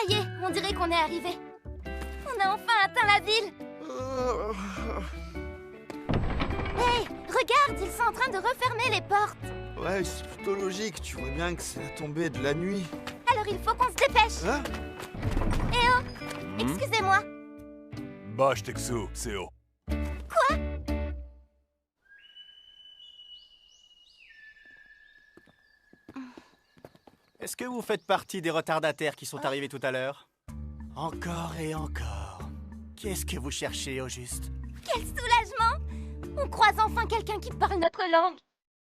y est, on dirait qu'on est arrivé. On a enfin atteint la ville. Hey, regarde, ils sont en train de refermer les portes. Ouais, c'est plutôt logique, tu vois bien que c'est la tombée de la nuit. Alors il faut qu'on se dépêche. Hein? Eh oh, excusez-moi. Bâche Texo, Seo. Quoi? Est-ce que vous faites partie des retardataires qui sont arrivés tout à l'heure? Encore et encore. Qu'est-ce que vous cherchez au juste? Quel soulagement! On croise enfin quelqu'un qui parle notre langue.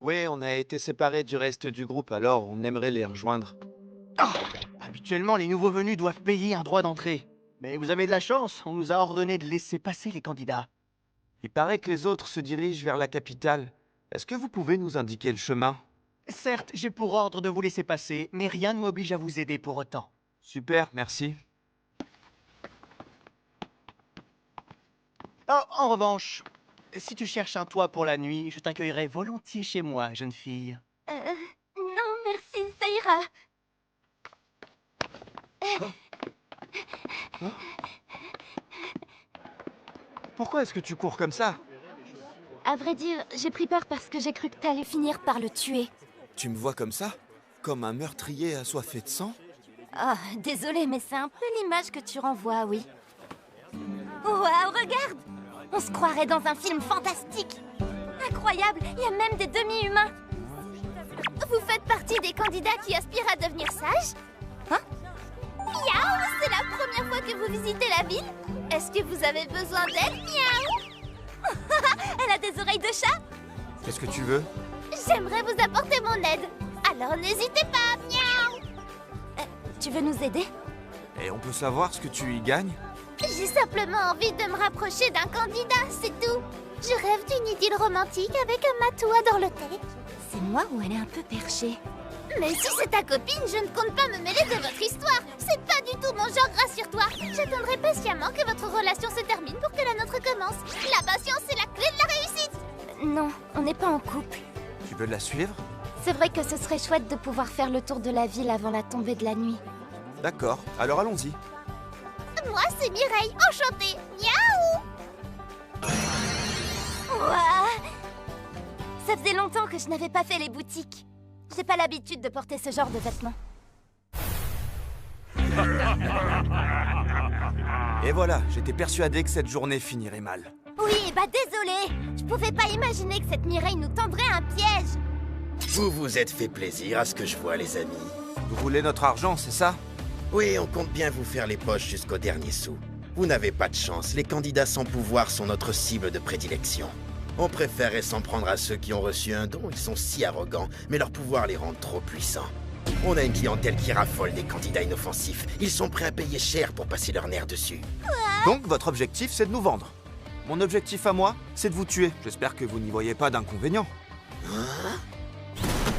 Ouais, on a été séparés du reste du groupe, alors on aimerait les rejoindre. Habituellement, les nouveaux venus doivent payer un droit d'entrée. Mais vous avez de la chance, on nous a ordonné de laisser passer les candidats. Il paraît que les autres se dirigent vers la capitale. Est-ce que vous pouvez nous indiquer le chemin? Certes, j'ai pour ordre de vous laisser passer, mais rien ne m'oblige à vous aider pour autant. Super, merci. Oh, en revanche, si tu cherches un toit pour la nuit, je t'accueillerai volontiers chez moi, jeune fille. Non, merci, ça ira. Pourquoi est-ce que tu cours comme ça? À vrai dire, j'ai pris peur parce que j'ai cru que t'allais finir par le tuer. Tu me vois comme ça? Comme un meurtrier assoiffé de sang? Oh, désolée, mais c'est un peu l'image que tu renvoies, oui. Waouh, regarde! On se croirait dans un film fantastique. Incroyable, il y a même des demi-humains. Vous faites partie des candidats qui aspirent à devenir sages? Hein? Miaou, c'est la première fois que vous visitez la ville? Est-ce que vous avez besoin d'aide, Miaou? Elle a des oreilles de chat? Qu'est-ce que tu veux? J'aimerais vous apporter mon aide. Alors n'hésitez pas, Miaou! Tu veux nous aider? Et on peut savoir ce que tu y gagnes? J'ai simplement envie de me rapprocher d'un candidat, c'est tout. Je rêve d'une idylle romantique avec un matou à dorloter. C'est moi ou elle est un peu perchée? Mais si c'est ta copine, je ne compte pas me mêler de votre histoire. C'est pas du tout mon genre, rassure-toi. J'attendrai patiemment que votre relation se termine pour que la nôtre commence. La patience est la clé de la réussite. Non, on n'est pas en couple. Tu veux la suivre? C'est vrai que ce serait chouette de pouvoir faire le tour de la ville avant la tombée de la nuit. D'accord, alors allons-y. Moi, c'est Mireille, enchantée. Miaou! Ouah! Ça faisait longtemps que je n'avais pas fait les boutiques. J'ai pas l'habitude de porter ce genre de vêtements. Et voilà, j'étais persuadé que cette journée finirait mal. Oui, bah désolé. Je pouvais pas imaginer que cette Mireille nous tendrait un piège. Vous vous êtes fait plaisir à ce que je vois, les amis. Vous voulez notre argent, c'est ça? Oui, on compte bien vous faire les poches jusqu'au dernier sou. Vous n'avez pas de chance, les candidats sans pouvoir sont notre cible de prédilection. On préférerait s'en prendre à ceux qui ont reçu un don, ils sont si arrogants, mais leur pouvoir les rend trop puissants. On a une clientèle qui raffole des candidats inoffensifs. Ils sont prêts à payer cher pour passer leur nerf dessus. Donc votre objectif, c'est de nous vendre. Mon objectif à moi, c'est de vous tuer. J'espère que vous n'y voyez pas d'inconvénient.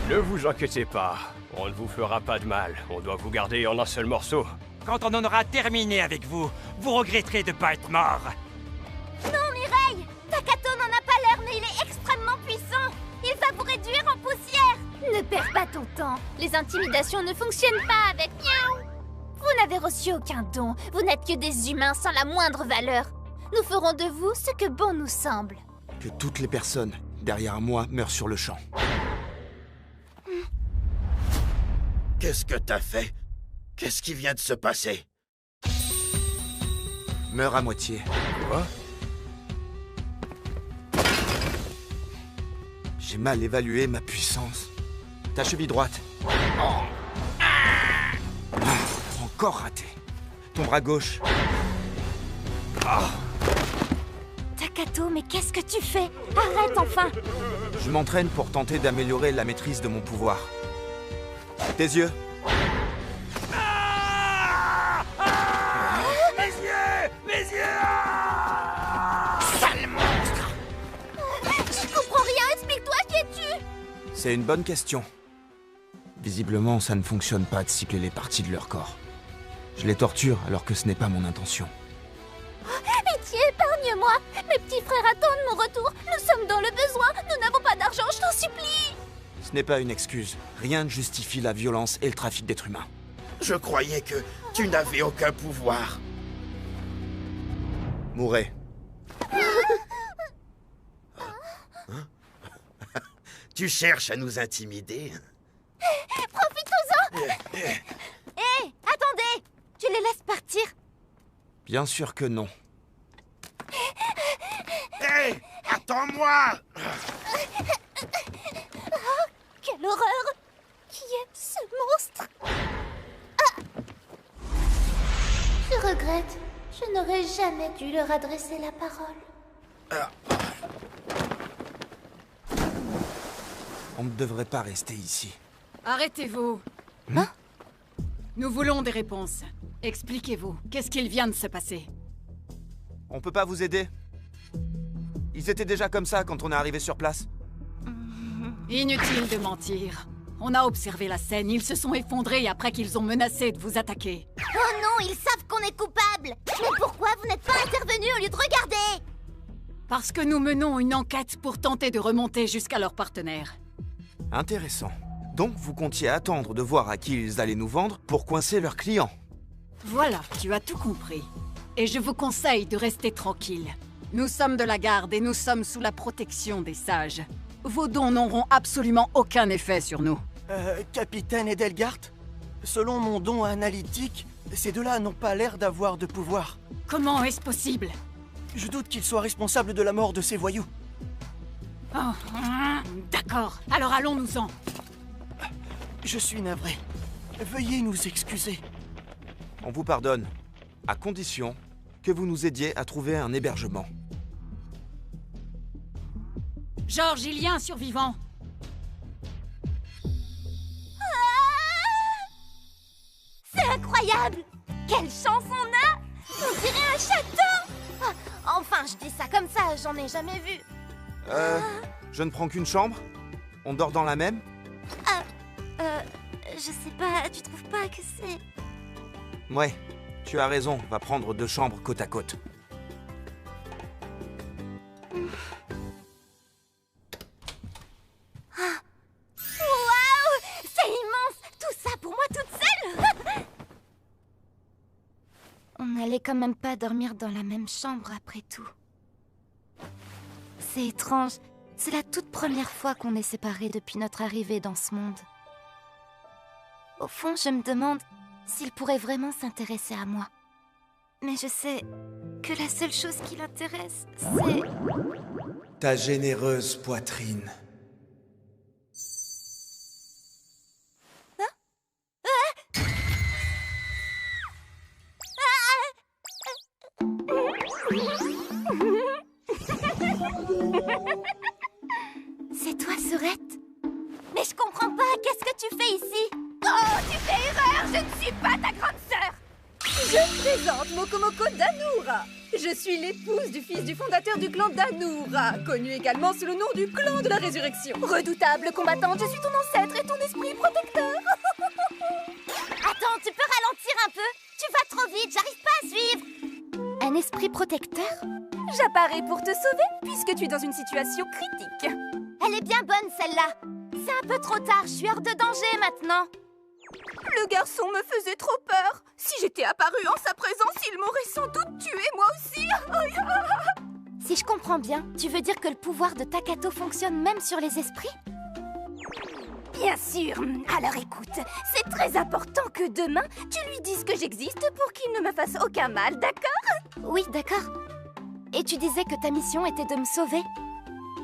Ne vous inquiétez pas, on ne vous fera pas de mal. On doit vous garder en un seul morceau. Quand on en aura terminé avec vous, vous regretterez de pas être mort. Non, Mireille! Takato n'en a pas l'air, mais il est extrêmement puissant. Il va vous réduire en poussière. Ne perds pas ton temps. Les intimidations ne fonctionnent pas avec Miaou. Vous n'avez reçu aucun don. Vous n'êtes que des humains sans la moindre valeur. Nous ferons de vous ce que bon nous semble. Que toutes les personnes derrière moi meurent sur le champ. Qu'est-ce que t'as fait? Qu'est-ce qui vient de se passer? Meurs à moitié. Quoi? J'ai mal évalué ma puissance. Ta cheville droite. Encore raté. Ton bras gauche. Takato, mais qu'est-ce que tu fais? Arrête enfin! Je m'entraîne pour tenter d'améliorer la maîtrise de mon pouvoir. Tes yeux. Mes yeux! Mes yeux! Sale monstre! Je comprends rien, explique-toi, qui es-tu? C'est une bonne question. Visiblement, ça ne fonctionne pas de cibler les parties de leur corps. Je les torture alors que ce n'est pas mon intention. Pitié, épargne-moi! Mes petits frères attendent mon retour. Nous sommes dans le besoin. Nous n'avons pas d'argent, je t'en supplie! Ce n'est pas une excuse. Rien ne justifie la violence et le trafic d'êtres humains. Je croyais que tu n'avais aucun pouvoir. Mourez. Tu cherches à nous intimider? Profitons-en. Hé, attendez! Tu les laisses partir? Bien sûr que non. Hé, attends-moi! Quelle horreur! Qui est ce monstre? Je regrette. Je n'aurais jamais dû leur adresser la parole. On ne devrait pas rester ici. Arrêtez-vous. Hein? Nous voulons des réponses. Expliquez-vous. Qu'est-ce qu'il vient de se passer? On peut pas vous aider? Ils étaient déjà comme ça quand on est arrivé sur place. Inutile de mentir. On a observé la scène. Ils se sont effondrés après qu'ils ont menacé de vous attaquer. Oh non, ils savent qu'on est coupable! Mais pourquoi vous n'êtes pas intervenus au lieu de regarder? Parce que nous menons une enquête pour tenter de remonter jusqu'à leurs partenaires. Intéressant. Donc vous comptiez attendre de voir à qui ils allaient nous vendre pour coincer leurs clients. Voilà, tu as tout compris. Et je vous conseille de rester tranquille. Nous sommes de la garde et nous sommes sous la protection des sages. Vos dons n'auront absolument aucun effet sur nous. Capitaine Edelgard, selon mon don analytique, ces deux-là n'ont pas l'air d'avoir de pouvoir. Comment est-ce possible? Je doute qu'ils soient responsables de la mort de ces voyous. Oh, d'accord, alors allons-nous-en. Je suis navré. Veuillez nous excuser. On vous pardonne, à condition que vous nous aidiez à trouver un hébergement. Georges, il y a un survivant. C'est incroyable! Quelle chance on a! On dirait un château! Ah, enfin, je dis ça comme ça, j'en ai jamais vu. Je ne prends qu'une chambre? On dort dans la même? Je sais pas, tu trouves pas que c'est... Ouais, tu as raison, on va prendre 2 chambres côte à côte. Waouh! C'est immense! Tout ça pour moi toute seule! On n'allait quand même pas dormir dans la même chambre après tout. C'est étrange. C'est la toute première fois qu'on est séparés depuis notre arrivée dans ce monde. Au fond, je me demande s'il pourrait vraiment s'intéresser à moi. Mais je sais que la seule chose qui l'intéresse, c'est... Ta généreuse poitrine. C'est toi, Sorette? Mais je comprends pas, qu'est-ce que tu fais ici? Oh, tu fais erreur, je ne suis pas ta grande sœur! Je présente Mokomoko Danura. Je suis l'épouse du fils du fondateur du clan Danura, connu également sous le nom du clan de la résurrection. Redoutable combattante, je suis ton ancêtre et ton esprit protecteur. Attends, tu peux ralentir un peu? Tu vas trop vite, j'arrive pas à suivre! Un esprit protecteur? J'apparais pour te sauver, puisque tu es dans une situation critique. Elle est bien bonne, celle-là! C'est un peu trop tard, je suis hors de danger maintenant! Le garçon me faisait trop peur. Si j'étais apparue en sa présence, il m'aurait sans doute tué, moi aussi. Si je comprends bien, tu veux dire que le pouvoir de Takato fonctionne même sur les esprits? Bien sûr. Alors écoute, c'est très important que demain, tu lui dises que j'existe pour qu'il ne me fasse aucun mal, d'accord? Oui, d'accord. Et tu disais que ta mission était de me sauver?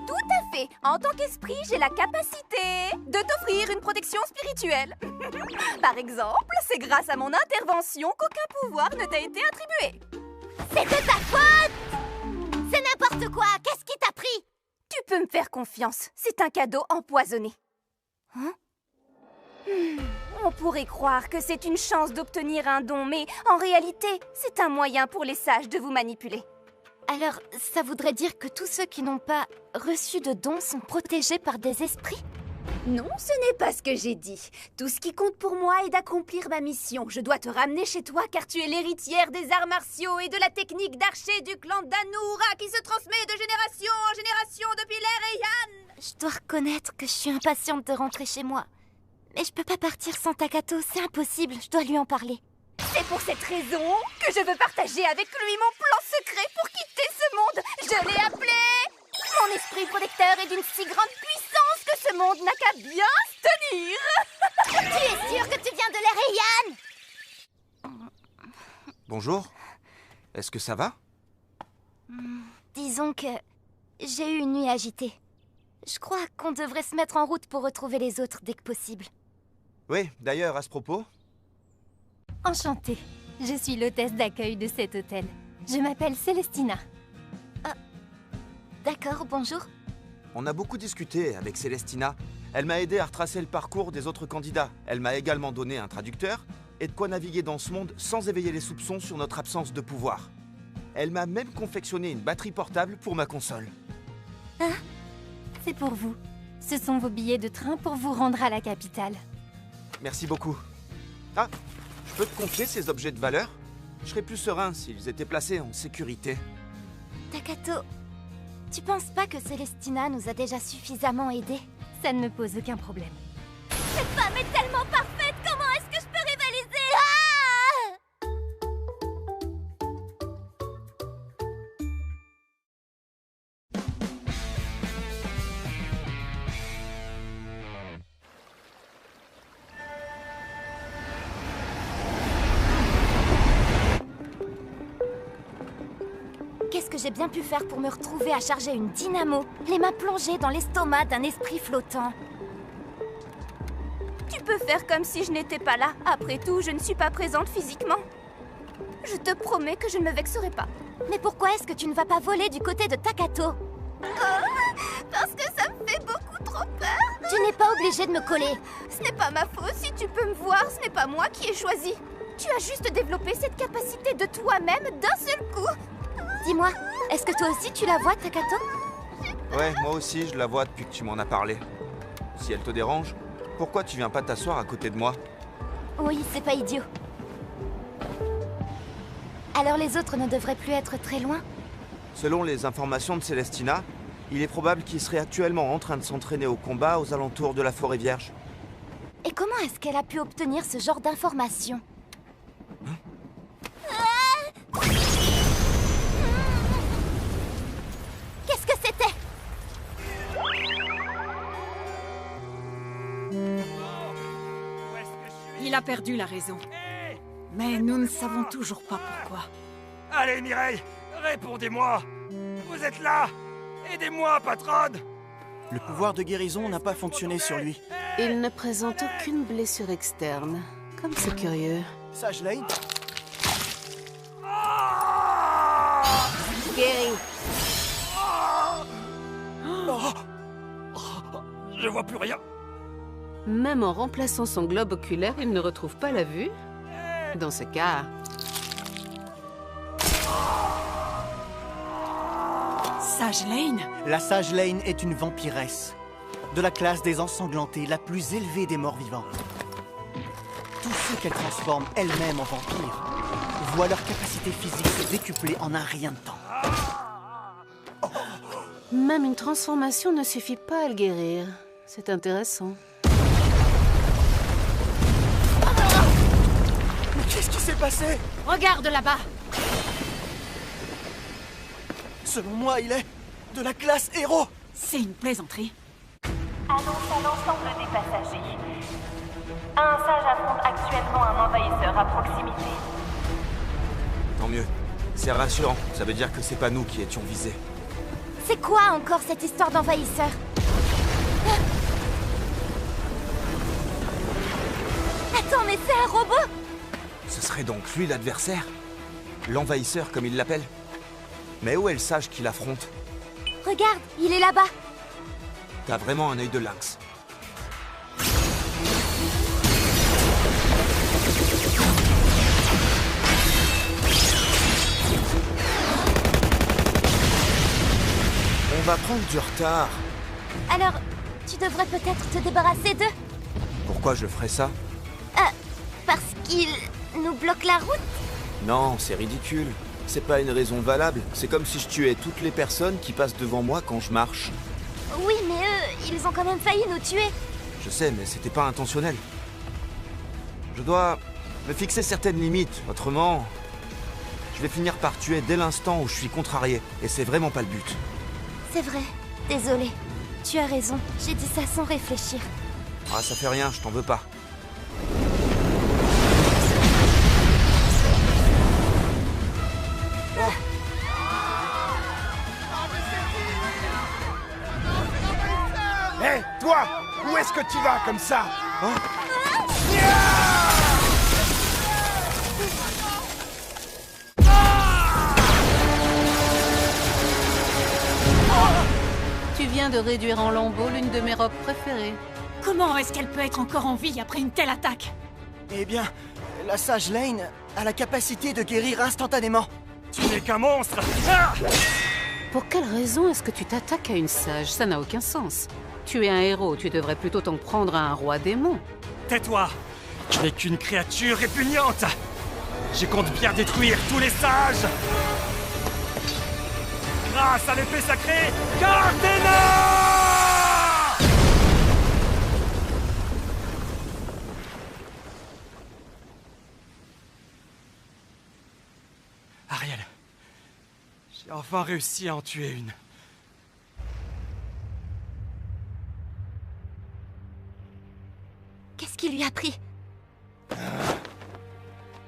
Tout à fait. En tant qu'esprit, j'ai la capacité de t'offrir une protection spirituelle. Par exemple, c'est grâce à mon intervention qu'aucun pouvoir ne t'a été attribué. C'est de ta faute! C'est n'importe quoi! Qu'est-ce qui t'a pris? Tu peux me faire confiance. C'est un cadeau empoisonné. Hein? On pourrait croire que c'est une chance d'obtenir un don, mais en réalité, c'est un moyen pour les sages de vous manipuler. Alors, ça voudrait dire que tous ceux qui n'ont pas reçu de dons sont protégés par des esprits? Non, ce n'est pas ce que j'ai dit. Tout ce qui compte pour moi est d'accomplir ma mission. Je dois te ramener chez toi car tu es l'héritière des arts martiaux et de la technique d'archer du clan Danura qui se transmet de génération en génération depuis l'ère Heian. Je dois reconnaître que je suis impatiente de rentrer chez moi. Mais je peux pas partir sans Takato, c'est impossible, je dois lui en parler. C'est pour cette raison que je veux partager avec lui mon plan secret pour quitter ce monde. Je l'ai appelé... Mon esprit protecteur est d'une si grande puissance que ce monde n'a qu'à bien se tenir. Tu es sûr que tu viens de l'air, Yann? Bonjour. Est-ce que ça va? Disons que j'ai eu une nuit agitée. Je crois qu'on devrait se mettre en route pour retrouver les autres dès que possible. Oui, d'ailleurs, à ce propos... Enchantée. Je suis l'hôtesse d'accueil de cet hôtel. Je m'appelle Célestina. Ah, d'accord, bonjour. On a beaucoup discuté avec Célestina. Elle m'a aidé à retracer le parcours des autres candidats. Elle m'a également donné un traducteur et de quoi naviguer dans ce monde sans éveiller les soupçons sur notre absence de pouvoir. Elle m'a même confectionné une batterie portable pour ma console. Ah, c'est pour vous. Ce sont vos billets de train pour vous rendre à la capitale. Merci beaucoup. Ah, je peux te confier ces objets de valeur? Je serais plus serein s'ils étaient placés en sécurité. Takato, tu penses pas que Célestina nous a déjà suffisamment aidés? Ça ne me pose aucun problème. Cette femme est tellement parfaite, comment est-ce que je peux rivaliser? Ah! Qu'est-ce que j'ai bien pu faire pour me retrouver à charger une dynamo, les mains plongées dans l'estomac d'un esprit flottant? Tu peux faire comme si je n'étais pas là. Après tout, je ne suis pas présente physiquement. Je te promets que je ne me vexerai pas. Mais pourquoi est-ce que tu ne vas pas voler du côté de Takato? Parce que ça me fait beaucoup trop peur. Tu n'es pas obligé de me coller. Ce n'est pas ma faute si tu peux me voir, ce n'est pas moi qui ai choisi. Tu as juste développé cette capacité de toi-même d'un seul coup. Dis-moi, est-ce que toi aussi tu la vois, Takato? Ouais, moi aussi, je la vois depuis que tu m'en as parlé. Si elle te dérange, pourquoi tu viens pas t'asseoir à côté de moi? Oui, c'est pas idiot. Alors les autres ne devraient plus être très loin? Selon les informations de Célestina, il est probable qu'il serait actuellement en train de s'entraîner au combat aux alentours de la forêt vierge. Et comment est-ce qu'elle a pu obtenir ce genre d'informations? Qu'est-ce que c'était? Il a perdu la raison. Mais nous ne savons toujours pas pourquoi. Allez, Mireille, répondez-moi. Vous êtes là. Aidez-moi, patronne. Le pouvoir de guérison n'a pas fonctionné sur lui. Il ne présente aucune blessure externe. Comme c'est curieux. Sage Lane? Guéri. Je vois plus rien. Même en remplaçant son globe oculaire, il ne retrouve pas la vue. Dans ce cas... Sage Lane? La Sage Lane est une vampiresse. De la classe des ensanglantés, la plus élevée des morts vivants. Tous ceux qu'elle transforme elle-même en vampires voient leur capacité physique se décupler en un rien de temps. Même une transformation ne suffit pas à le guérir. C'est intéressant. Mais qu'est-ce qui s'est passé? Regarde là-bas! Selon moi, il est de la classe héros. C'est une plaisanterie. Annonce à l'ensemble des passagers. Un sage affronte actuellement un envahisseur à proximité. Tant mieux. C'est rassurant. Ça veut dire que c'est pas nous qui étions visés. C'est quoi encore cette histoire d'envahisseur? Attends, mais c'est un robot? Ce serait donc lui l'adversaire? L'envahisseur, comme il l'appelle? Mais où est le sage qui l'affronte? Regarde, il est là-bas. T'as vraiment un œil de lynx. On va prendre du retard. Alors, tu devrais peut-être te débarrasser d'eux? Pourquoi je ferais ça? Parce qu'ils nous bloquent la route? Non, c'est ridicule. C'est pas une raison valable. C'est comme si je tuais toutes les personnes qui passent devant moi quand je marche. Oui, mais eux, ils ont quand même failli nous tuer. Je sais, mais c'était pas intentionnel. Je dois me fixer certaines limites, autrement... Je vais finir par tuer dès l'instant où je suis contrarié, et c'est vraiment pas le but. C'est vrai, désolé. Tu as raison, j'ai dit ça sans réfléchir. Ah, ça fait rien, je t'en veux pas. Hé, toi! Où est-ce que tu vas comme ça? Hein? Tu viens de réduire en lambeaux l'une de mes robes préférées. Comment est-ce qu'elle peut être encore en vie après une telle attaque? Eh bien, la sage Lane a la capacité de guérir instantanément. Tu n'es qu'un monstre! Ah! Pour quelle raison est-ce que tu t'attaques à une sage? Ça n'a aucun sens. Tu es un héros, tu devrais plutôt t'en prendre à un roi démon. Tais-toi! Tu n'es qu'une créature répugnante! Je compte bien détruire tous les sages! Grâce à l'épée sacrée, Gardena! Ariel, j'ai enfin réussi à en tuer une. Qu'est-ce qui lui a pris?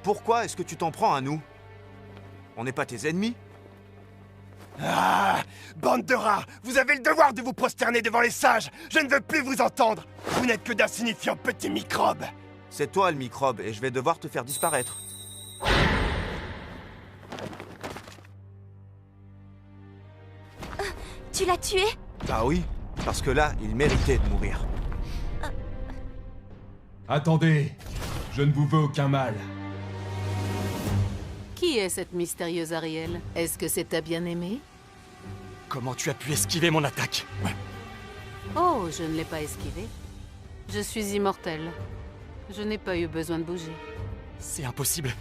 Pourquoi est-ce que tu t'en prends à nous? On n'est pas tes ennemis? Ah! Bande de rats! Vous avez le devoir de vous prosterner devant les sages! Je ne veux plus vous entendre! Vous n'êtes que d'insignifiants petits microbes! C'est toi le microbe, et je vais devoir te faire disparaître. Tu l'as tué? Bah oui, parce que là, il méritait de mourir. Attendez, je ne vous veux aucun mal. Qui est cette mystérieuse Ariel? Est-ce que c'est ta bien-aimée? Comment tu as pu esquiver mon attaque? Oh, je ne l'ai pas esquivée. Je suis immortelle. Je n'ai pas eu besoin de bouger. C'est impossible.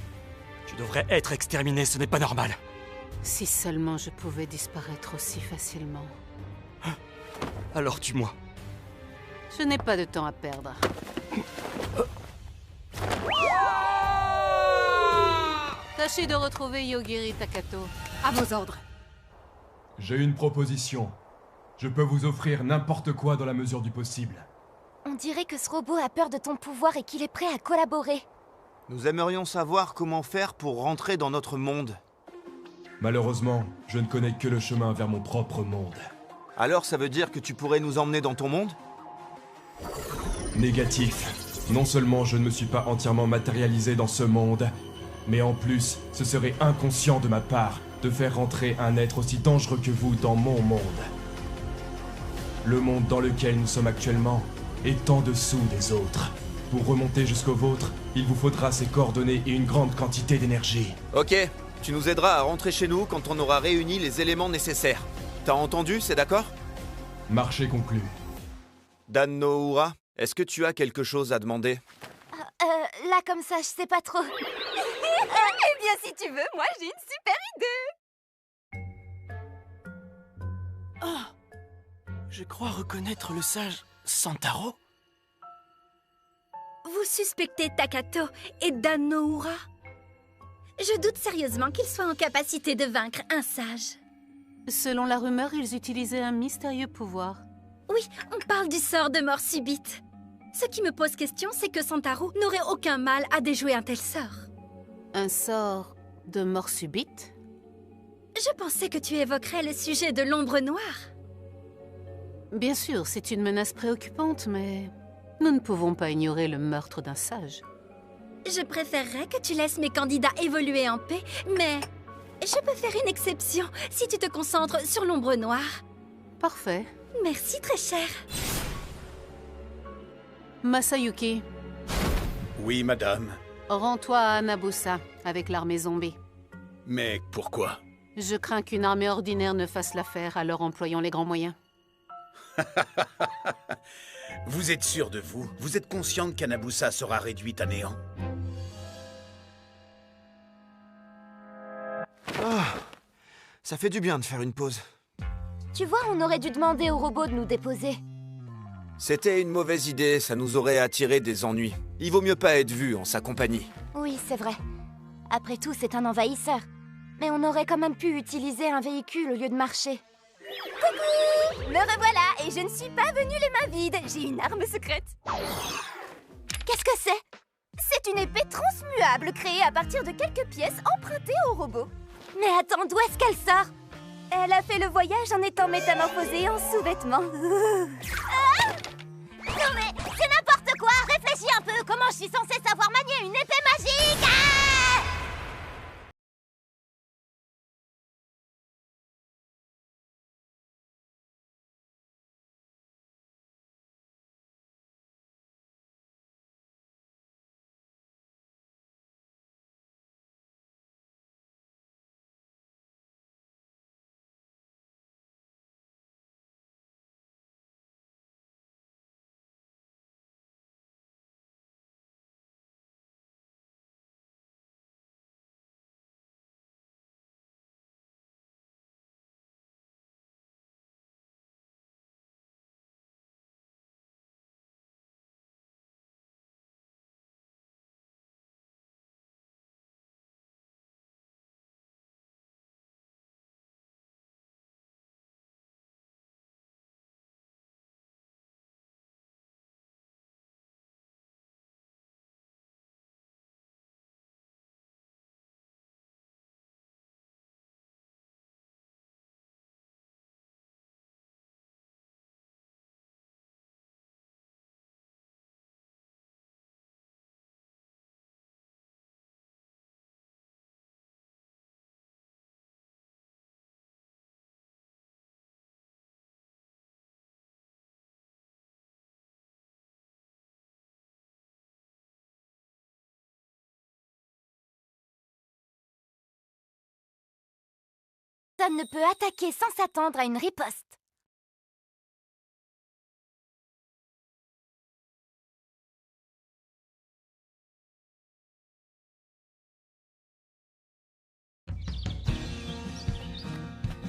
Tu devrais être exterminé, ce n'est pas normal. Si seulement je pouvais disparaître aussi facilement. Alors tue-moi. Je n'ai pas de temps à perdre. Tâchez de retrouver Yogiri Takato. À vos ordres. J'ai une proposition. Je peux vous offrir n'importe quoi dans la mesure du possible. On dirait que ce robot a peur de ton pouvoir et qu'il est prêt à collaborer. Nous aimerions savoir comment faire pour rentrer dans notre monde. Malheureusement, je ne connais que le chemin vers mon propre monde. Alors ça veut dire que tu pourrais nous emmener dans ton monde? Négatif. Non seulement je ne me suis pas entièrement matérialisé dans ce monde, mais en plus, ce serait inconscient de ma part de faire rentrer un être aussi dangereux que vous dans mon monde. Le monde dans lequel nous sommes actuellement est en dessous des autres. Pour remonter jusqu'au vôtre, il vous faudra ces coordonnées et une grande quantité d'énergie. Ok, tu nous aideras à rentrer chez nous quand on aura réuni les éléments nécessaires. T'as entendu, c'est d'accord? Marché conclu. Dan Nohura, est-ce que tu as quelque chose à demander? Là comme ça, je sais pas trop. Eh bien, si tu veux, moi j'ai une super idée. Oh, je crois reconnaître le sage Santaro. Vous suspectez Takato et Dan Nohura? Je doute sérieusement qu'ils soient en capacité de vaincre un sage. Selon la rumeur, ils utilisaient un mystérieux pouvoir. Oui, on parle du sort de mort subite. Ce qui me pose question, c'est que Santaro n'aurait aucun mal à déjouer un tel sort. Un sort de mort subite? Je pensais que tu évoquerais le sujet de l'ombre noire. Bien sûr, c'est une menace préoccupante, mais nous ne pouvons pas ignorer le meurtre d'un sage. Je préférerais que tu laisses mes candidats évoluer en paix, mais je peux faire une exception si tu te concentres sur l'ombre noire. Parfait. Merci, très cher. Masayuki. Oui, madame. Rends-toi à Anabusa, avec l'armée zombie. Mais pourquoi? Je crains qu'une armée ordinaire ne fasse l'affaire, alors employons les grands moyens. Vous êtes sûr de vous? Vous êtes consciente qu'Anabusa sera réduite à néant? Ah, ça fait du bien de faire une pause. Tu vois, on aurait dû demander au robot de nous déposer. C'était une mauvaise idée, ça nous aurait attiré des ennuis. Il vaut mieux pas être vu en sa compagnie. Oui, c'est vrai. Après tout, c'est un envahisseur. Mais on aurait quand même pu utiliser un véhicule au lieu de marcher. Coucou! Me revoilà et je ne suis pas venue les mains vides. J'ai une arme secrète. Qu'est-ce que c'est? C'est une épée transmuable créée à partir de quelques pièces empruntées au robot. Mais attends, d'où est-ce qu'elle sort? Elle a fait le voyage en étant métamorphosée en sous-vêtements. Ah! Non mais, c'est n'importe quoi! Réfléchis un peu! Comment je suis censée savoir manier une épée magique? Ah! Personne ne peut attaquer sans s'attendre à une riposte.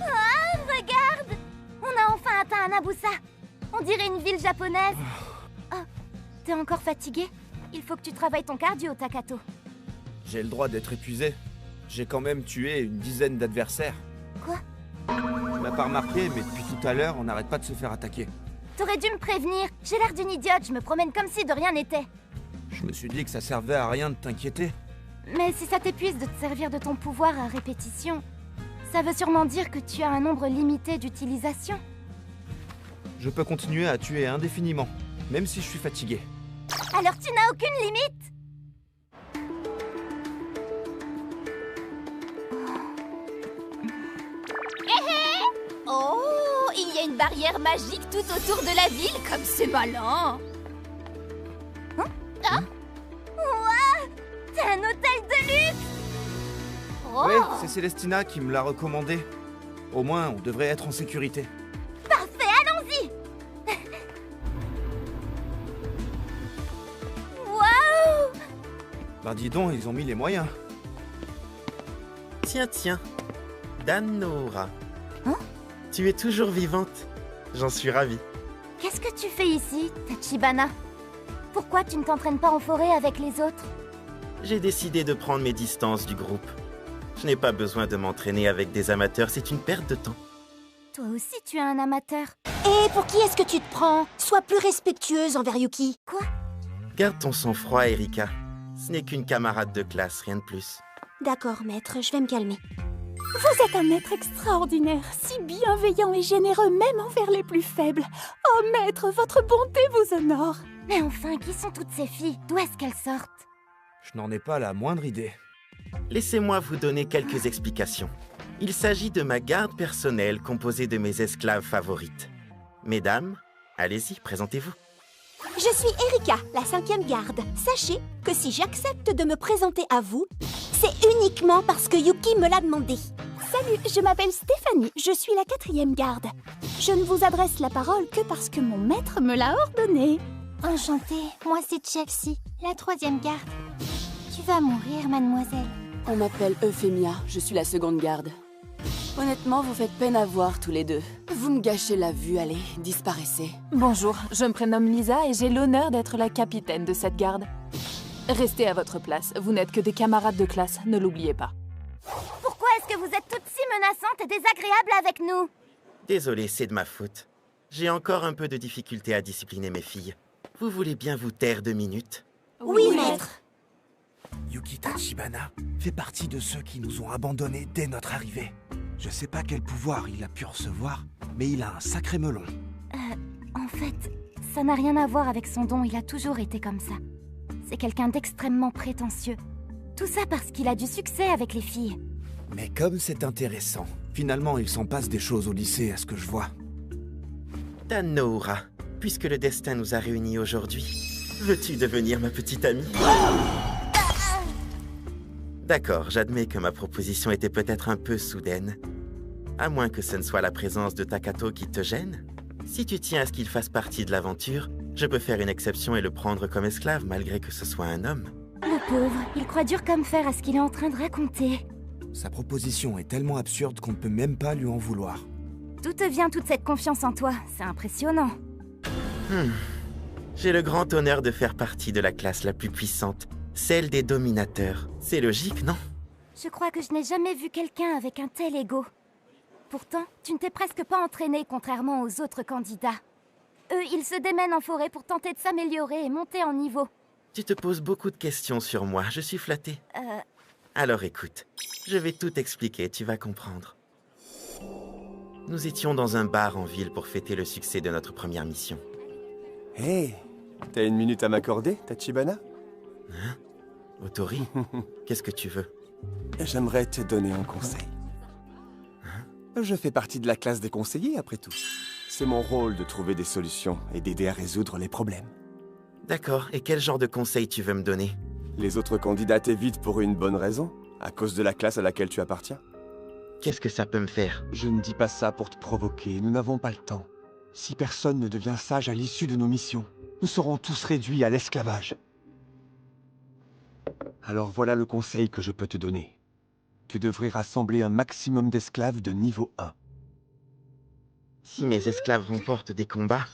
Ah, regarde! On a enfin atteint Hanabusa. On dirait une ville japonaise. Oh, t'es encore fatigué? Il faut que tu travailles ton cardio, Takato. J'ai le droit d'être épuisé. J'ai quand même tué une dizaine d'adversaires. Quoi? Tu m'as pas remarqué, mais depuis tout à l'heure, on n'arrête pas de se faire attaquer. T'aurais dû me prévenir. J'ai l'air d'une idiote, je me promène comme si de rien n'était. Je me suis dit que ça servait à rien de t'inquiéter. Mais si ça t'épuise de te servir de ton pouvoir à répétition, ça veut sûrement dire que tu as un nombre limité d'utilisations. Je peux continuer à tuer indéfiniment, même si je suis fatigué. Alors tu n'as aucune limite? Oh, il y a une barrière magique tout autour de la ville, comme c'est malin. Hein? Ah? Ouah! C'est un hôtel de luxe! Oh! Oui, c'est Célestina qui me l'a recommandé. Au moins, on devrait être en sécurité. Parfait, allons-y! Waouh! Bah dis donc, ils ont mis les moyens. Tiens, Danora. Hein? Tu es toujours vivante. J'en suis ravi. Qu'est-ce que tu fais ici, Tachibana? Pourquoi tu ne t'entraînes pas en forêt avec les autres? J'ai décidé de prendre mes distances du groupe. Je n'ai pas besoin de m'entraîner avec des amateurs, c'est une perte de temps. Toi aussi, tu es un amateur. Et pour qui est-ce que tu te prends? Sois plus respectueuse envers Yuki. Quoi? Garde ton sang-froid, Erika. Ce n'est qu'une camarade de classe, rien de plus. D'accord, maître, je vais me calmer. Vous êtes un maître extraordinaire, si bienveillant et généreux même envers les plus faibles. Oh maître, votre bonté vous honore. Mais enfin, qui sont toutes ces filles? D'où est-ce qu'elles sortent? Je n'en ai pas la moindre idée. Laissez-moi vous donner quelques explications. Il s'agit de ma garde personnelle composée de mes esclaves favorites. Mesdames, allez-y, présentez-vous. Je suis Erika, la 5e garde. Sachez que si j'accepte de me présenter à vous, c'est uniquement parce que Yuki me l'a demandé. Salut, je m'appelle Stéphanie, je suis la 4e garde. Je ne vous adresse la parole que parce que mon maître me l'a ordonné. Enchantée, moi c'est Chelsea, la 3e garde. Tu vas mourir, mademoiselle. On m'appelle Euphémia, je suis la 2e garde. Honnêtement, vous faites peine à voir tous les deux. Vous me gâchez la vue, allez, disparaissez. Bonjour, je me prénomme Lisa et j'ai l'honneur d'être la capitaine de cette garde. Restez à votre place, vous n'êtes que des camarades de classe, ne l'oubliez pas. Pourquoi est-ce que vous êtes toutes si menaçantes et désagréables avec nous? Désolé, c'est de ma faute. J'ai encore un peu de difficulté à discipliner mes filles. Vous voulez bien vous taire 2 minutes? Oui, maître. Yuki Tachibana fait partie de ceux qui nous ont abandonnés dès notre arrivée. Je sais pas quel pouvoir il a pu recevoir, mais il a un sacré melon. En fait, ça n'a rien à voir avec son don, il a toujours été comme ça. C'est quelqu'un d'extrêmement prétentieux. Tout ça parce qu'il a du succès avec les filles. Mais comme c'est intéressant, finalement il s'en passe des choses au lycée à ce que je vois. Tanoura, puisque le destin nous a réunis aujourd'hui, veux-tu devenir ma petite amie? D'accord, j'admets que ma proposition était peut-être un peu soudaine. À moins que ce ne soit la présence de Takato qui te gêne. Si tu tiens à ce qu'il fasse partie de l'aventure, je peux faire une exception et le prendre comme esclave malgré que ce soit un homme. Le pauvre, il croit dur comme fer à ce qu'il est en train de raconter. Sa proposition est tellement absurde qu'on ne peut même pas lui en vouloir. D'où te vient toute cette confiance en toi? C'est impressionnant. J'ai le grand honneur de faire partie de la classe la plus puissante, celle des dominateurs. C'est logique, non? Je crois que je n'ai jamais vu quelqu'un avec un tel ego. Pourtant, tu ne t'es presque pas entraîné contrairement aux autres candidats. Eux, ils se démènent en forêt pour tenter de s'améliorer et monter en niveau. Tu te poses beaucoup de questions sur moi, je suis flatté. Alors écoute, je vais tout expliquer, tu vas comprendre. Nous étions dans un bar en ville pour fêter le succès de notre première mission. Hé, t'as une minute à m'accorder, Tachibana? Hein? Otori, qu'est-ce que tu veux? J'aimerais te donner un conseil. Je fais partie de la classe des conseillers, après tout. C'est mon rôle de trouver des solutions et d'aider à résoudre les problèmes. D'accord, et quel genre de conseils tu veux me donner? Les autres candidats t'évitent pour une bonne raison, à cause de la classe à laquelle tu appartiens. Qu'est-ce que ça peut me faire? Je ne dis pas ça pour te provoquer, nous n'avons pas le temps. Si personne ne devient sage à l'issue de nos missions, nous serons tous réduits à l'esclavage. Alors voilà le conseil que je peux te donner. Tu devrais rassembler un maximum d'esclaves de niveau 1. Si mes esclaves remportent des combats,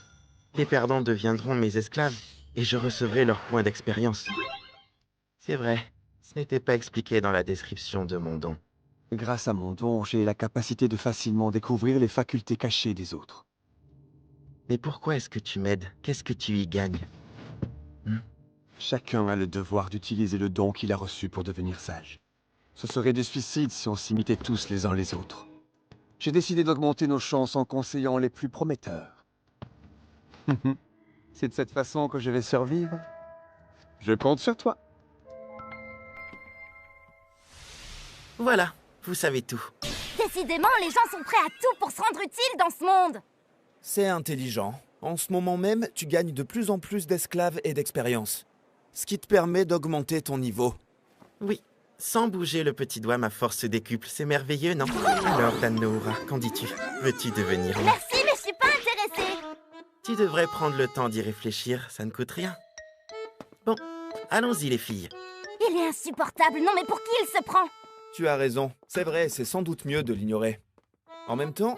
les perdants deviendront mes esclaves et je recevrai leurs points d'expérience. C'est vrai, ce n'était pas expliqué dans la description de mon don. Grâce à mon don, j'ai la capacité de facilement découvrir les facultés cachées des autres. Mais pourquoi est-ce que tu m'aides? Qu'est-ce que tu y gagnes? Chacun a le devoir d'utiliser le don qu'il a reçu pour devenir sage. Ce serait du suicide si on s'imitait tous les uns les autres. J'ai décidé d'augmenter nos chances en conseillant les plus prometteurs. C'est de cette façon que je vais survivre. Je compte sur toi. Voilà, vous savez tout. Décidément, les gens sont prêts à tout pour se rendre utiles dans ce monde. C'est intelligent. En ce moment même, tu gagnes de plus en plus d'esclaves et d'expérience. Ce qui te permet d'augmenter ton niveau. Oui, sans bouger le petit doigt, ma force se décuple. C'est merveilleux, non? Alors, Tanoura, qu'en dis-tu? Veux-tu devenir... Merci, mais je suis pas intéressée. Tu devrais prendre le temps d'y réfléchir, ça ne coûte rien. Bon, allons-y les filles. Il est insupportable, non mais pour qui il se prend? Tu as raison, c'est vrai, c'est sans doute mieux de l'ignorer. En même temps,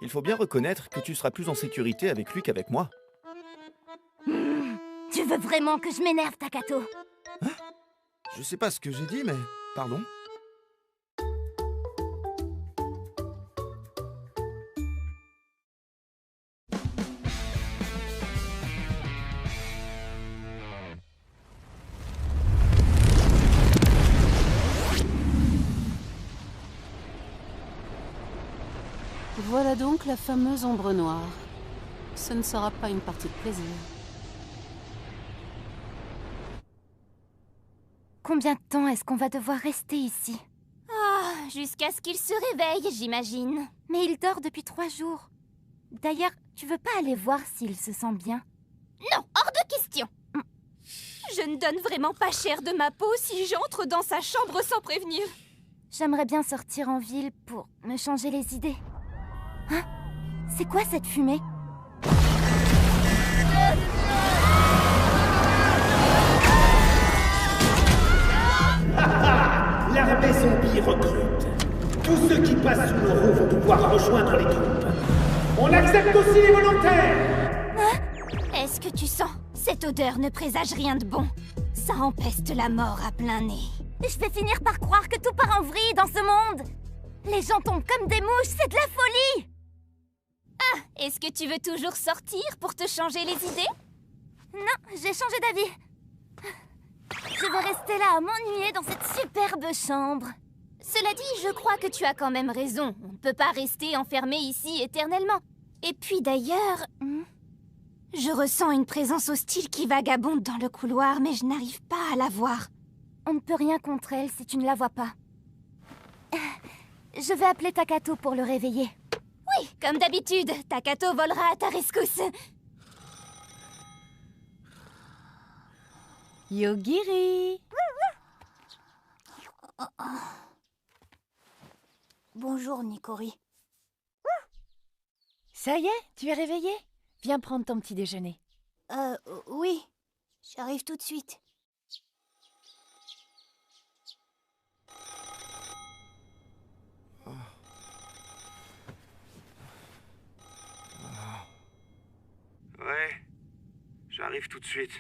il faut bien reconnaître que tu seras plus en sécurité avec lui qu'avec moi. Tu veux vraiment que je m'énerve, Takato? Hein? Je sais pas ce que j'ai dit, mais... Pardon? Voilà donc la fameuse ombre noire. Ce ne sera pas une partie de plaisir. Combien de temps est-ce qu'on va devoir rester ici? Jusqu'à ce qu'il se réveille, j'imagine. Mais il dort depuis 3 jours. D'ailleurs, tu veux pas aller voir s'il se sent bien? Non, hors de question. Je ne donne vraiment pas cher de ma peau si j'entre dans sa chambre sans prévenir. J'aimerais bien sortir en ville pour me changer les idées. Hein? C'est quoi cette fumée? L'armée zombie recrute. Tous ceux qui passent sous nos roues vont pouvoir rejoindre les troupes. On accepte aussi les volontaires! Hein? Est-ce que tu sens? Cette odeur ne présage rien de bon. Ça empeste la mort à plein nez. Je vais finir par croire que tout part en vrille dans ce monde. Les gens tombent comme des mouches, c'est de la folie! Ah, est-ce que tu veux toujours sortir pour te changer les idées? Non, j'ai changé d'avis. Je vais rester là à m'ennuyer dans cette superbe chambre. Cela dit, je crois que tu as quand même raison. On ne peut pas rester enfermé ici éternellement. Et puis d'ailleurs... je ressens une présence hostile qui vagabonde dans le couloir, mais je n'arrive pas à la voir. On ne peut rien contre elle si tu ne la vois pas. Je vais appeler Takato pour le réveiller. Oui, comme d'habitude, Takato volera à ta rescousse. Yogiri! Bonjour, Nikori. Ça y est, tu es réveillée? Viens prendre ton petit déjeuner. Oui. J'arrive tout de suite. Ouais, j'arrive tout de suite.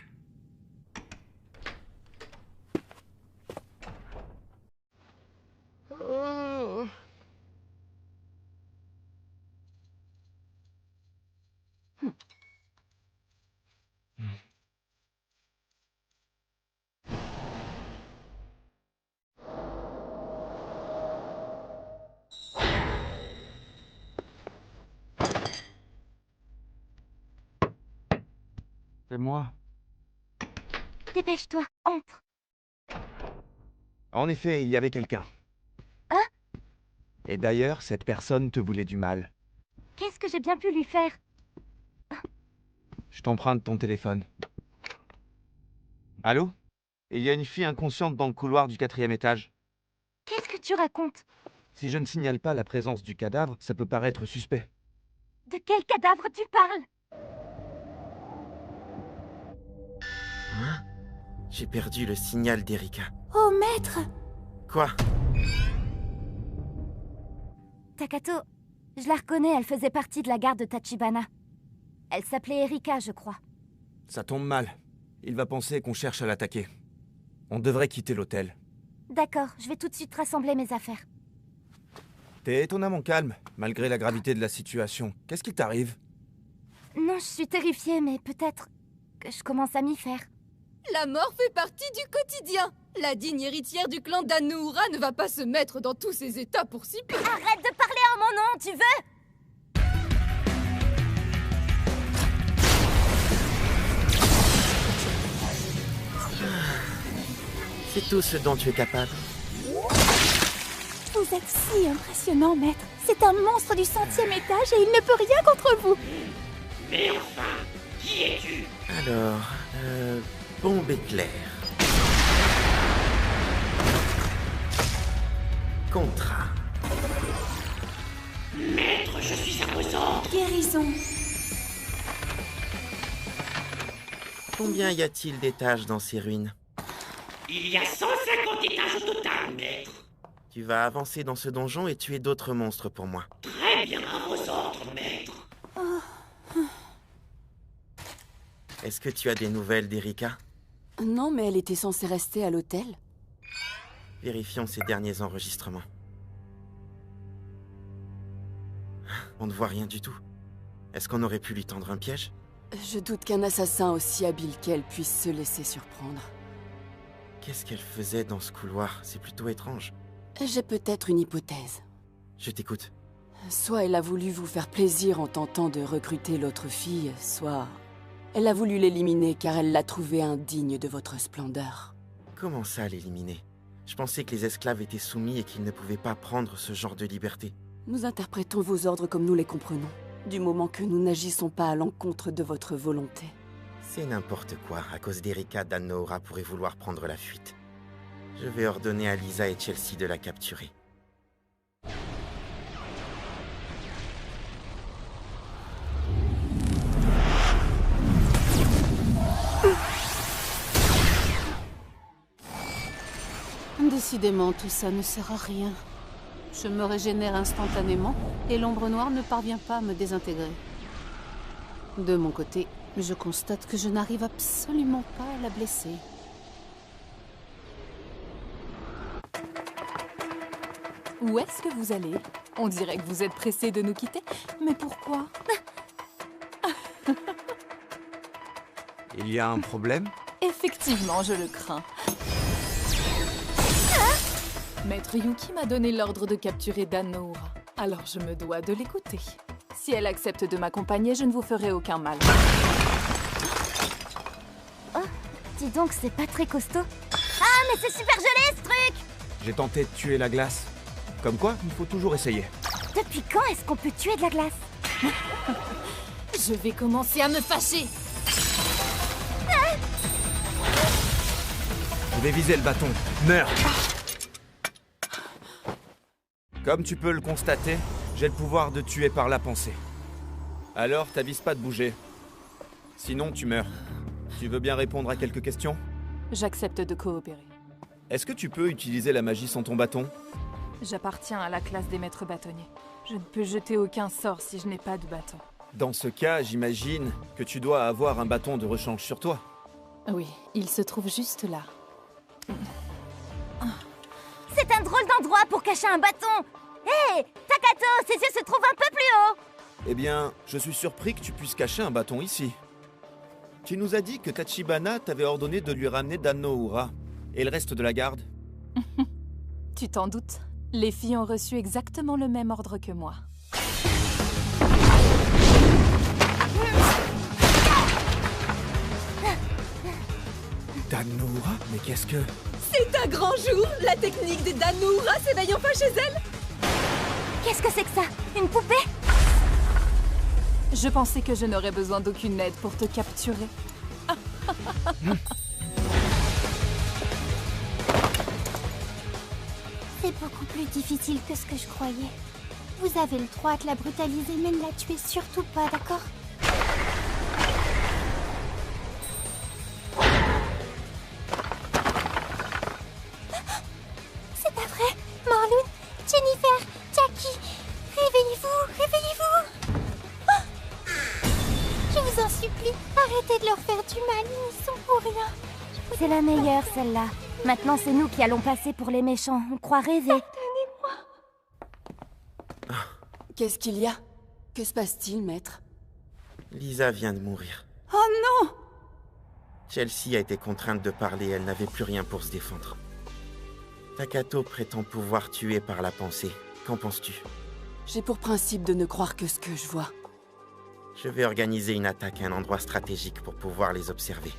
C'est moi. Dépêche-toi, entre. En effet, il y avait quelqu'un. Hein? Et d'ailleurs, cette personne te voulait du mal. Qu'est-ce que j'ai bien pu lui faire? Je t'emprunte ton téléphone. Allô? Il y a une fille inconsciente dans le couloir du 4e étage. Qu'est-ce que tu racontes? Si je ne signale pas la présence du cadavre, ça peut paraître suspect. De quel cadavre tu parles? Hein? J'ai perdu le signal d'Erika. Oh, maître! Quoi? Takato, je la reconnais, elle faisait partie de la garde de Tachibana. Elle s'appelait Erika, je crois. Ça tombe mal. Il va penser qu'on cherche à l'attaquer. On devrait quitter l'hôtel. D'accord, je vais tout de suite rassembler mes affaires. T'es étonnamment calme, malgré la gravité de la situation. Qu'est-ce qui t'arrive? Non, je suis terrifiée, mais peut-être que je commence à m'y faire. La mort fait partie du quotidien. La digne héritière du clan d'Anuura ne va pas se mettre dans tous ses états pour si peu. Arrête de parler en mon nom, tu veux? C'est tout ce dont tu es capable. Vous êtes si impressionnant, maître. C'est un monstre du 100e étage et il ne peut rien contre vous. Mais enfin, qui es-tu? Alors, bombe éclair. Contrat. Maître, je suis imposant. Guérison. Combien y a-t-il d'étages dans ces ruines? Il y a 150 étages au total, maître. Tu vas avancer dans ce donjon et tuer d'autres monstres pour moi. Très bien à vos ordres, maître. Est-ce que tu as des nouvelles d'Erika? Non, mais elle était censée rester à l'hôtel. Vérifions ces derniers enregistrements. On ne voit rien du tout. Est-ce qu'on aurait pu lui tendre un piège? Je doute qu'un assassin aussi habile qu'elle puisse se laisser surprendre. Qu'est-ce qu'elle faisait dans ce couloir? C'est plutôt étrange. J'ai peut-être une hypothèse. Je t'écoute. Soit elle a voulu vous faire plaisir en tentant de recruter l'autre fille, soit elle a voulu l'éliminer car elle l'a trouvé indigne de votre splendeur. Comment ça, l'éliminer? Je pensais que les esclaves étaient soumis et qu'ils ne pouvaient pas prendre ce genre de liberté. Nous interprétons vos ordres comme nous les comprenons, du moment que nous n'agissons pas à l'encontre de votre volonté. C'est n'importe quoi. À cause d'Erika, Dan-no-Ura pourrait vouloir prendre la fuite. Je vais ordonner à Lisa et Chelsea de la capturer. Décidément, tout ça ne sert à rien. Je me régénère instantanément et l'ombre noire ne parvient pas à me désintégrer. De mon côté, je constate que je n'arrive absolument pas à la blesser. Où est-ce que vous allez? On dirait que vous êtes pressé de nous quitter. Mais pourquoi? Il y a un problème? Effectivement, je le crains. Maître Yuki m'a donné l'ordre de capturer Dan Noura. Alors je me dois de l'écouter. Si elle accepte de m'accompagner, je ne vous ferai aucun mal. Oh, dis donc, c'est pas très costaud. Ah, mais c'est super gelé, ce truc! J'ai tenté de tuer la glace. Comme quoi, il faut toujours essayer. Depuis quand est-ce qu'on peut tuer de la glace? Je vais commencer à me fâcher. Je vais viser le bâton. Meurs! Comme tu peux le constater, j'ai le pouvoir de tuer par la pensée. Alors, t'avises pas de bouger. Sinon, tu meurs. Tu veux bien répondre à quelques questions? J'accepte de coopérer. Est-ce que tu peux utiliser la magie sans ton bâton? J'appartiens à la classe des maîtres bâtonniers. Je ne peux jeter aucun sort si je n'ai pas de bâton. Dans ce cas, j'imagine que tu dois avoir un bâton de rechange sur toi. Oui, il se trouve juste là. C'est un drôle d'endroit pour cacher un bâton. Hé, Takato, ses yeux se trouvent un peu plus haut. Eh bien, je suis surpris que tu puisses cacher un bâton ici. Tu nous as dit que Tachibana t'avait ordonné de lui ramener Dan Noura. Et le reste de la garde? Tu t'en doutes? Les filles ont reçu exactement le même ordre que moi. Dan Noura? Mais qu'est-ce que... C'est un grand jour! La technique des Dan Noura s'éveille enfin chez elle! Qu'est-ce que c'est que ça? Une poupée? Je pensais que je n'aurais besoin d'aucune aide pour te capturer. C'est beaucoup plus difficile que ce que je croyais. Vous avez le droit de la brutaliser, mais ne la tuez surtout pas, d'accord? C'est pas vrai! Marloon, Jennifer, Jackie, réveillez-vous, réveillez-vous! Oh, je vous en supplie, arrêtez de leur faire du mal, ils n'y sont pour rien. C'est la meilleure, celle-là. Maintenant, c'est nous qui allons passer pour les méchants. On croit rêver. Pardonnez-moi. Qu'est-ce qu'il y a? Que se passe-t-il, maître? Lisa vient de mourir. Oh non! Chelsea a été contrainte de parler, elle n'avait plus rien pour se défendre. Takato prétend pouvoir tuer par la pensée. Qu'en penses-tu? J'ai pour principe de ne croire que ce que je vois. Je vais organiser une attaque à un endroit stratégique pour pouvoir les observer.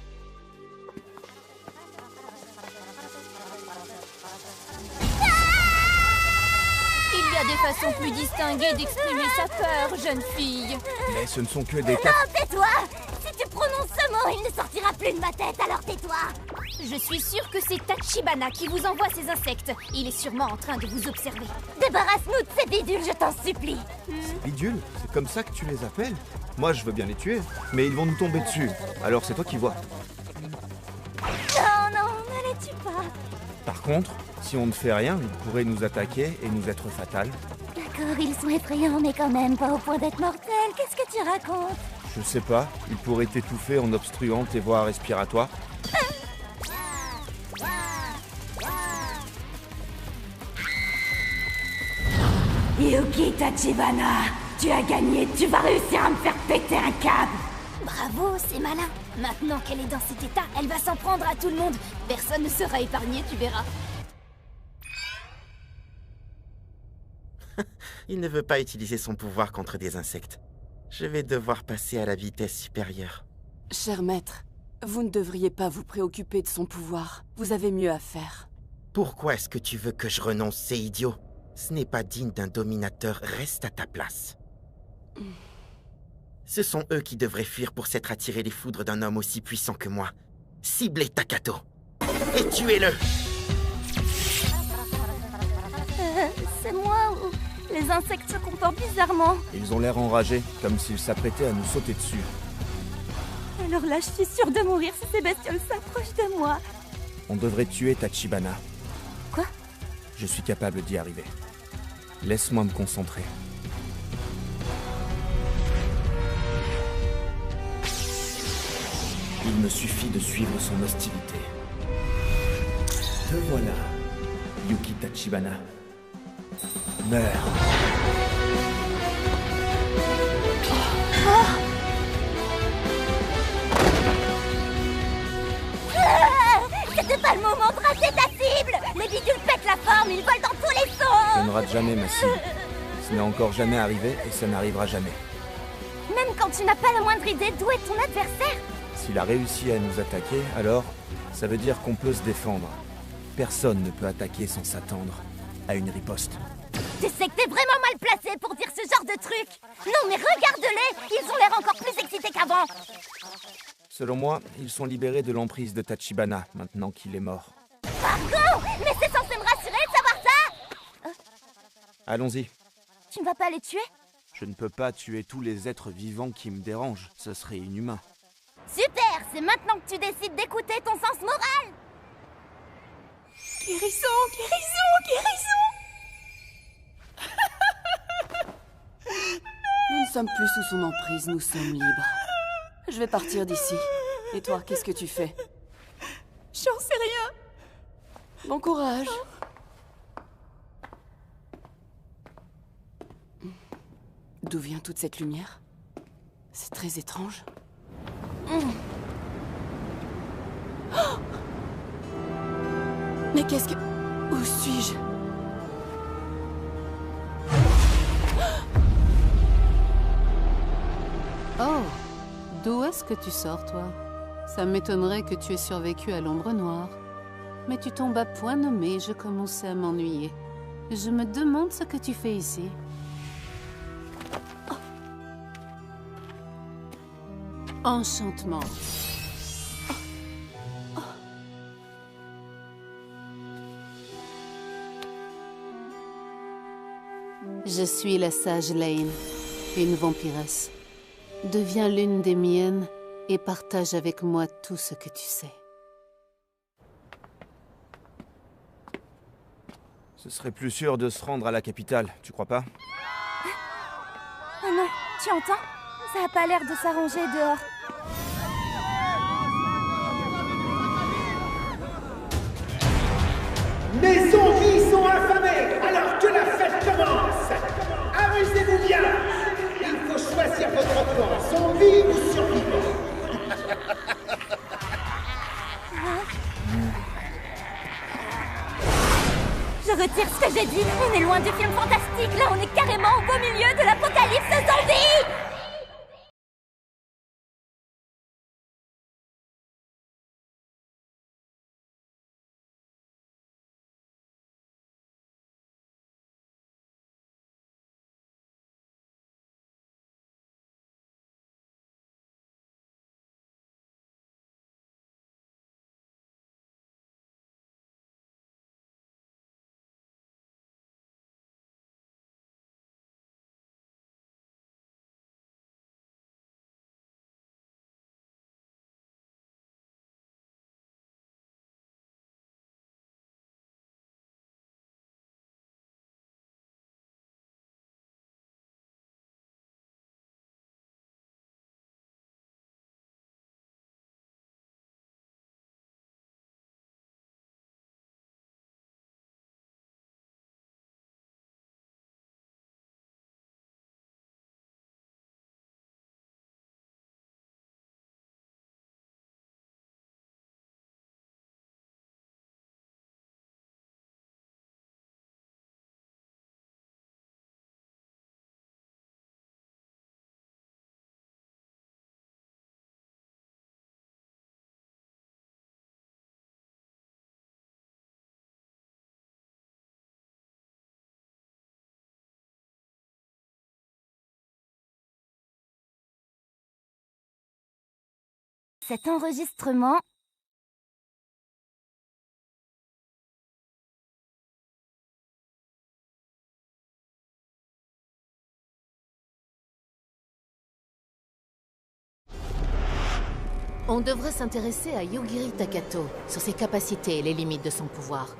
Il y a des façons plus distinguées d'exprimer sa peur, jeune fille. Mais ce ne sont que des Non, tais-toi! Si tu prononces ce mot, il ne sortira plus de ma tête, alors tais-toi! Je suis sûre que c'est Tachibana qui vous envoie ces insectes. Il est sûrement en train de vous observer. Débarrasse-nous de ces bidules, je t'en supplie! bidules? C'est comme ça que tu les appelles? Moi, je veux bien les tuer, mais ils vont nous tomber dessus. Alors c'est toi qui vois. Non, non, ne les tue pas! Par contre, si on ne fait rien, ils pourraient nous attaquer et nous être fatals. D'accord, ils sont effrayants, mais quand même pas au point d'être mortels. Qu'est-ce que tu racontes? Je sais pas, ils pourraient t'étouffer en obstruant tes voies respiratoires. Yuki Tachibana, tu as gagné, tu vas réussir à me faire péter un câble! Bravo, c'est malin. Maintenant qu'elle est dans cet état, elle va s'en prendre à tout le monde. Personne ne sera épargné, tu verras. Il ne veut pas utiliser son pouvoir contre des insectes. Je vais devoir passer à la vitesse supérieure. Cher maître, vous ne devriez pas vous préoccuper de son pouvoir. Vous avez mieux à faire. Pourquoi est-ce que tu veux que je renonce? C'est idiot. Ce n'est pas digne d'un dominateur. Reste à ta place. Ce sont eux qui devraient fuir pour s'être attirés les foudres d'un homme aussi puissant que moi. Ciblez Takato et tuez-le! C'est moi ou... Les insectes se comportent bizarrement. Ils ont l'air enragés, comme s'ils s'apprêtaient à nous sauter dessus. Alors là, je suis sûre de mourir si ces bestioles s'approchent de moi. On devrait tuer Tachibana. Quoi? Je suis capable d'y arriver. Laisse-moi me concentrer. Il me suffit de suivre son hostilité. Te voilà, Yuki Tachibana. Meurs. C'était pas le moment de rater ta cible! Les bidules pètent la forme, ils volent dans tous les sens! Je ne rate jamais ma cible. Ce n'est encore jamais arrivé et ça n'arrivera jamais. Même quand tu n'as pas la moindre idée d'où est ton adversaire? S'il a réussi à nous attaquer, alors ça veut dire qu'on peut se défendre. Personne ne peut attaquer sans s'attendre à une riposte. Tu sais que t'es vraiment mal placé pour dire ce genre de truc! Non mais regarde-les! Ils ont l'air encore plus excités qu'avant! Selon moi, ils sont libérés de l'emprise de Tachibana, maintenant qu'il est mort. Pardon! Mais c'est censé me rassurer de savoir ça! Allons-y. Tu ne vas pas les tuer? Je ne peux pas tuer tous les êtres vivants qui me dérangent, ce serait inhumain. Super! C'est maintenant que tu décides d'écouter ton sens moral! Guérison, guérison, guérison! Nous ne sommes plus sous son emprise, nous sommes libres. Je vais partir d'ici. Et toi, qu'est-ce que tu fais? J'en sais rien. Bon courage. D'où vient toute cette lumière? C'est très étrange. Oh! Mais qu'est-ce que... Où suis-je? Oh! D'où est-ce que tu sors, toi? Ça m'étonnerait que tu aies survécu à l'ombre noire. Mais tu tombes à point nommé, je commençais à m'ennuyer. Je me demande ce que tu fais ici. Oh. Enchantement. Oh. Oh. Je suis la sage Lane, une vampiresse. Deviens l'une des miennes et partage avec moi tout ce que tu sais. Ce serait plus sûr de se rendre à la capitale, tu crois pas? Oh non, tu entends? Ça a pas l'air de s'arranger dehors. Mes envies sont affamées, alors que la fête commence! Amusez-vous bien! Il faut choisir votre camp, zombie ou survivant. Je retire ce que j'ai dit. On est loin du film fantastique. Là, on est carrément au beau milieu de l'apocalypse zombie. Cet enregistrement... On devrait s'intéresser à Yugiri Takato, sur ses capacités et les limites de son pouvoir.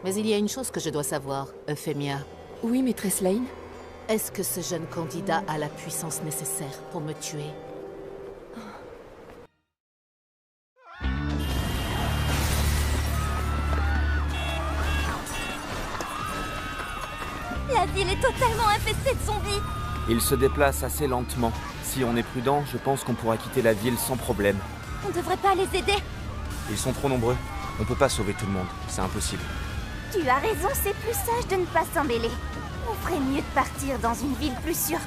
Mais il y a une chose que je dois savoir, Euphemia. Oui, maîtresse Lane? Est-ce que ce jeune candidat a la puissance nécessaire pour me tuer? La ville est totalement infestée de zombies. Ils se déplacent assez lentement. Si on est prudent, je pense qu'on pourra quitter la ville sans problème. On devrait pas les aider. Ils sont trop nombreux. On peut pas sauver tout le monde. C'est impossible. Tu as raison, c'est plus sage de ne pas s'en mêler. On ferait mieux de partir dans une ville plus sûre.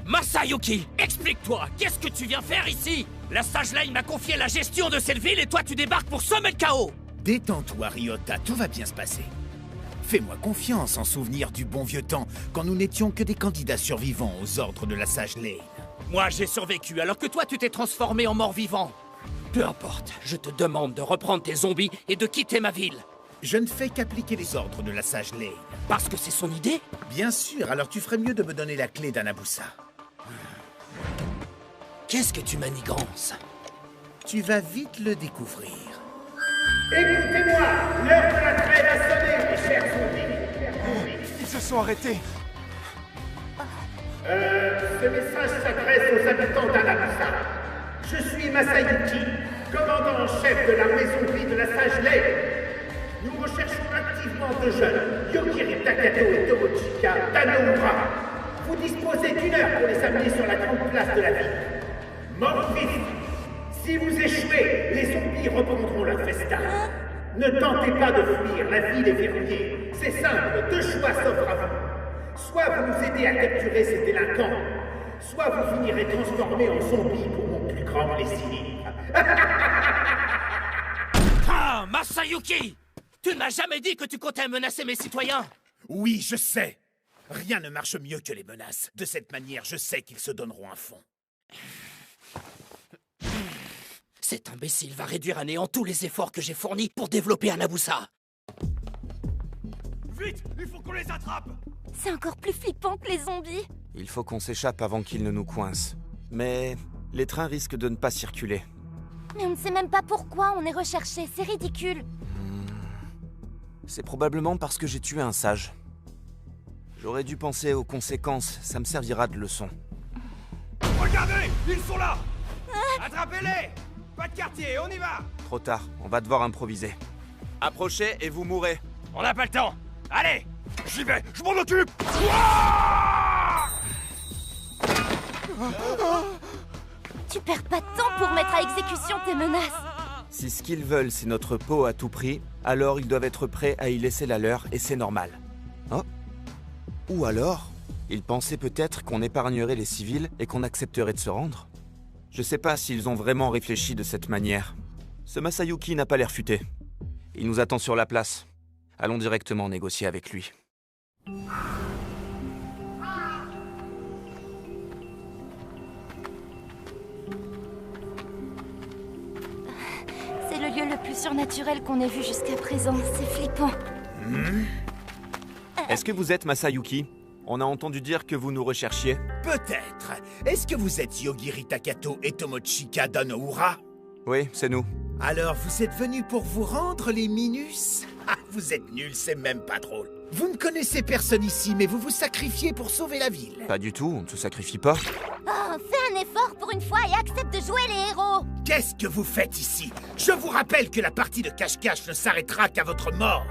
Masayuki, explique-toi, qu'est-ce que tu viens faire ici? La Sage Lane m'a confié la gestion de cette ville et toi tu débarques pour semer le chaos. Détends-toi, Ryota, tout va bien se passer. Fais-moi confiance en souvenir du bon vieux temps, quand nous n'étions que des candidats survivants aux ordres de la Sage Lane. Moi j'ai survécu, alors que toi tu t'es transformé en mort-vivant. Peu importe, je te demande de reprendre tes zombies et de quitter ma ville. Je ne fais qu'appliquer les ordres de la Sage Lane. Parce que c'est son idée? Bien sûr, alors tu ferais mieux de me donner la clé d'Anabusa. Qu'est-ce que tu manigances? Tu vas vite le découvrir. Écoutez-moi, l'heure de la trêve a sonné, mes chers zombies. Ils se sont arrêtés. Ce message s'adresse aux habitants d'Anabusa. Je suis Masayuki, commandant en chef de l'armée zombie de la Sage Lane. Nous recherchons activement deux jeunes, Yogiri Takato et Tomochika Danoura. Vous disposez d'1 heure pour les amener sur la grande place de la ville. Mort vite. Si vous échouez, les zombies reprendront leur festin. Ne tentez pas de fuir, la ville est verrouillée. C'est simple, 2 choix s'offrent à vous. Soit vous nous aidez à capturer ces délinquants, soit vous finirez transformés en zombies pour mon plus grand plaisir. Ah, Masayuki! Tu ne m'as jamais dit que tu comptais menacer mes citoyens! Oui, je sais. Rien ne marche mieux que les menaces. De cette manière, je sais qu'ils se donneront à fond. Cet imbécile va réduire à néant tous les efforts que j'ai fournis pour développer Anabusa. Vite, il faut qu'on les attrape! C'est encore plus flippant que les zombies. Il faut qu'on s'échappe avant qu'ils ne nous coincent. Mais les trains risquent de ne pas circuler. Mais on ne sait même pas pourquoi on est recherché, c'est ridicule. C'est probablement parce que j'ai tué un sage. J'aurais dû penser aux conséquences, ça me servira de leçon. Regardez, ils sont là! Attrapez-les! Pas de quartier, on y va! Trop tard, on va devoir improviser. Approchez et vous mourrez. On n'a pas le temps! Allez! J'y vais, je m'en occupe! Tu perds pas de temps pour mettre à exécution tes menaces. Si ce qu'ils veulent, c'est notre peau à tout prix, alors ils doivent être prêts à y laisser la leur, et c'est normal. Oh. Ou alors, ils pensaient peut-être qu'on épargnerait les civils et qu'on accepterait de se rendre. Je sais pas s'ils ont vraiment réfléchi de cette manière. Ce Masayuki n'a pas l'air futé. Il nous attend sur la place. Allons directement négocier avec lui. C'est le lieu le plus surnaturel qu'on ait vu jusqu'à présent. C'est flippant. Est-ce que vous êtes Masayuki? On a entendu dire que vous nous recherchiez. Peut-être. Est-ce que vous êtes Yogiri Takato et Tomochika Danoura? Oui, c'est nous. Alors vous êtes venus pour vous rendre, les Minus? Ah, vous êtes nuls, c'est même pas drôle. Vous ne connaissez personne ici, mais vous vous sacrifiez pour sauver la ville. Pas du tout, on ne se sacrifie pas. Oh, fais un effort pour une fois et accepte de jouer les héros. Qu'est-ce que vous faites ici? Je vous rappelle que la partie de cache-cache ne s'arrêtera qu'à votre mort.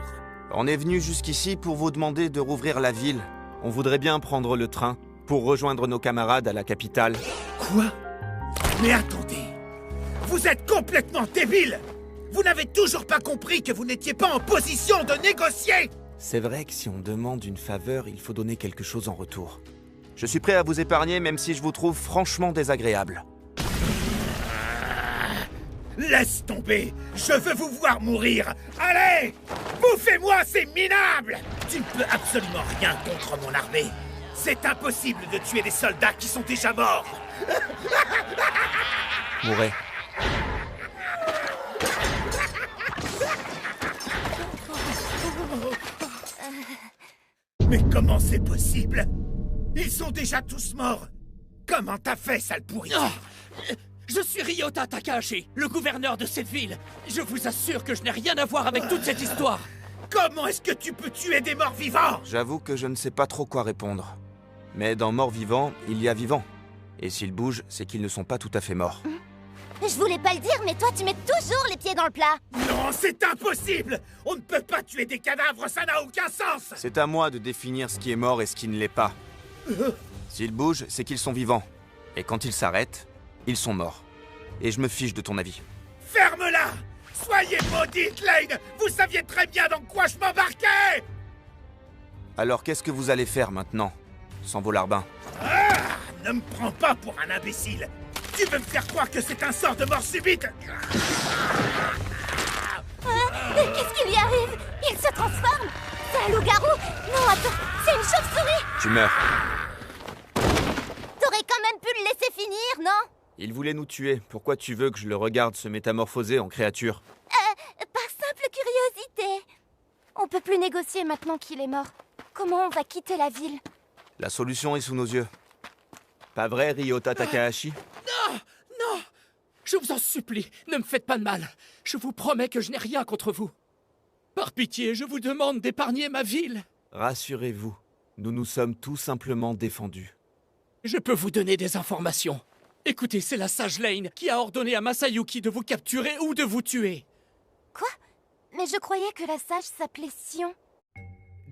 On est venu jusqu'ici pour vous demander de rouvrir la ville. On voudrait bien prendre le train pour rejoindre nos camarades à la capitale. Quoi? Mais attendez! Vous êtes complètement débile! Vous n'avez toujours pas compris que vous n'étiez pas en position de négocier! C'est vrai que si on demande une faveur, il faut donner quelque chose en retour. Je suis prêt à vous épargner même si je vous trouve franchement désagréable. Laisse tomber! Je veux vous voir mourir! Allez! Bouffez-moi ces minables! Tu ne peux absolument rien contre mon armée! C'est impossible de tuer des soldats qui sont déjà morts! Mourez. Mais comment c'est possible? Ils sont déjà tous morts! Comment t'as fait, sale pourri? Je suis Ryota Takahashi, le gouverneur de cette ville. Je vous assure que je n'ai rien à voir avec toute cette histoire. Comment est-ce que tu peux tuer des morts vivants? J'avoue que je ne sais pas trop quoi répondre. Mais dans mort vivant, il y a vivant. Et s'ils bougent, c'est qu'ils ne sont pas tout à fait morts. Je voulais pas le dire, mais toi, tu mets toujours les pieds dans le plat. Non, c'est impossible! On ne peut pas tuer des cadavres, ça n'a aucun sens! C'est à moi de définir ce qui est mort et ce qui ne l'est pas. S'ils bougent, c'est qu'ils sont vivants. Et quand ils s'arrêtent, ils sont morts. Et je me fiche de ton avis. Ferme-la! Soyez maudite, Lane! Vous saviez très bien dans quoi je m'embarquais! Alors qu'est-ce que vous allez faire maintenant, sans vos larbins? Ah! Ne me prends pas pour un imbécile! Tu veux me faire croire que c'est un sort de mort subite? Qu'est-ce qui lui arrive? Il se transforme? C'est un loup-garou? Non, attends, c'est une chauve-souris! Tu meurs. T'aurais quand même pu le laisser finir, non? Il voulait nous tuer. Pourquoi tu veux que je le regarde se métamorphoser en créature? Par simple curiosité. On peut plus négocier maintenant qu'il est mort. Comment on va quitter la ville? La solution est sous nos yeux. Pas vrai, Ryota Takahashi? Non! Non! Je vous en supplie, ne me faites pas de mal. Je vous promets que je n'ai rien contre vous. Par pitié, je vous demande d'épargner ma ville. Rassurez-vous, nous nous sommes tout simplement défendus. Je peux vous donner des informations. Écoutez, c'est la sage Lane qui a ordonné à Masayuki de vous capturer ou de vous tuer. Quoi? Mais je croyais que la sage s'appelait Sion.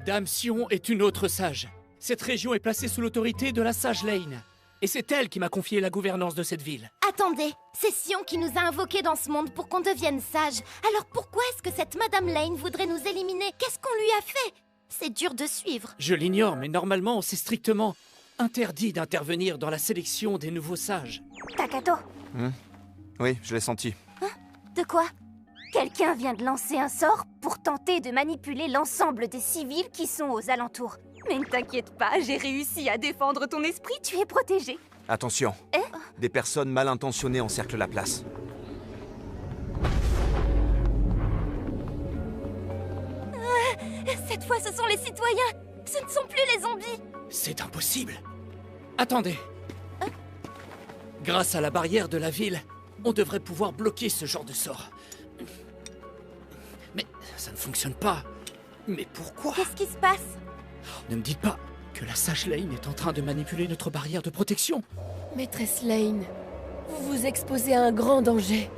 Dame Sion est une autre sage. Cette région est placée sous l'autorité de la sage Lane. Et c'est elle qui m'a confié la gouvernance de cette ville. Attendez, c'est Sion qui nous a invoqués dans ce monde pour qu'on devienne sages. Alors pourquoi est-ce que cette Madame Lane voudrait nous éliminer? Qu'est-ce qu'on lui a fait? C'est dur de suivre. Je l'ignore, mais normalement, c'est strictement interdit d'intervenir dans la sélection des nouveaux sages. Takato. Oui, je l'ai senti. De quoi? Quelqu'un vient de lancer un sort pour tenter de manipuler l'ensemble des civils qui sont aux alentours. Mais ne t'inquiète pas, j'ai réussi à défendre ton esprit, tu es protégé. Attention, des personnes mal intentionnées encerclent la place. Cette fois, ce sont les citoyens. Ce ne sont plus les zombies. C'est impossible. Attendez. Grâce à la barrière de la ville, on devrait pouvoir bloquer ce genre de sort. Mais ça ne fonctionne pas. Mais pourquoi? Qu'est-ce qui se passe? Ne me dites pas que la sage Lane est en train de manipuler notre barrière de protection. Maîtresse Lane, vous vous exposez à un grand danger.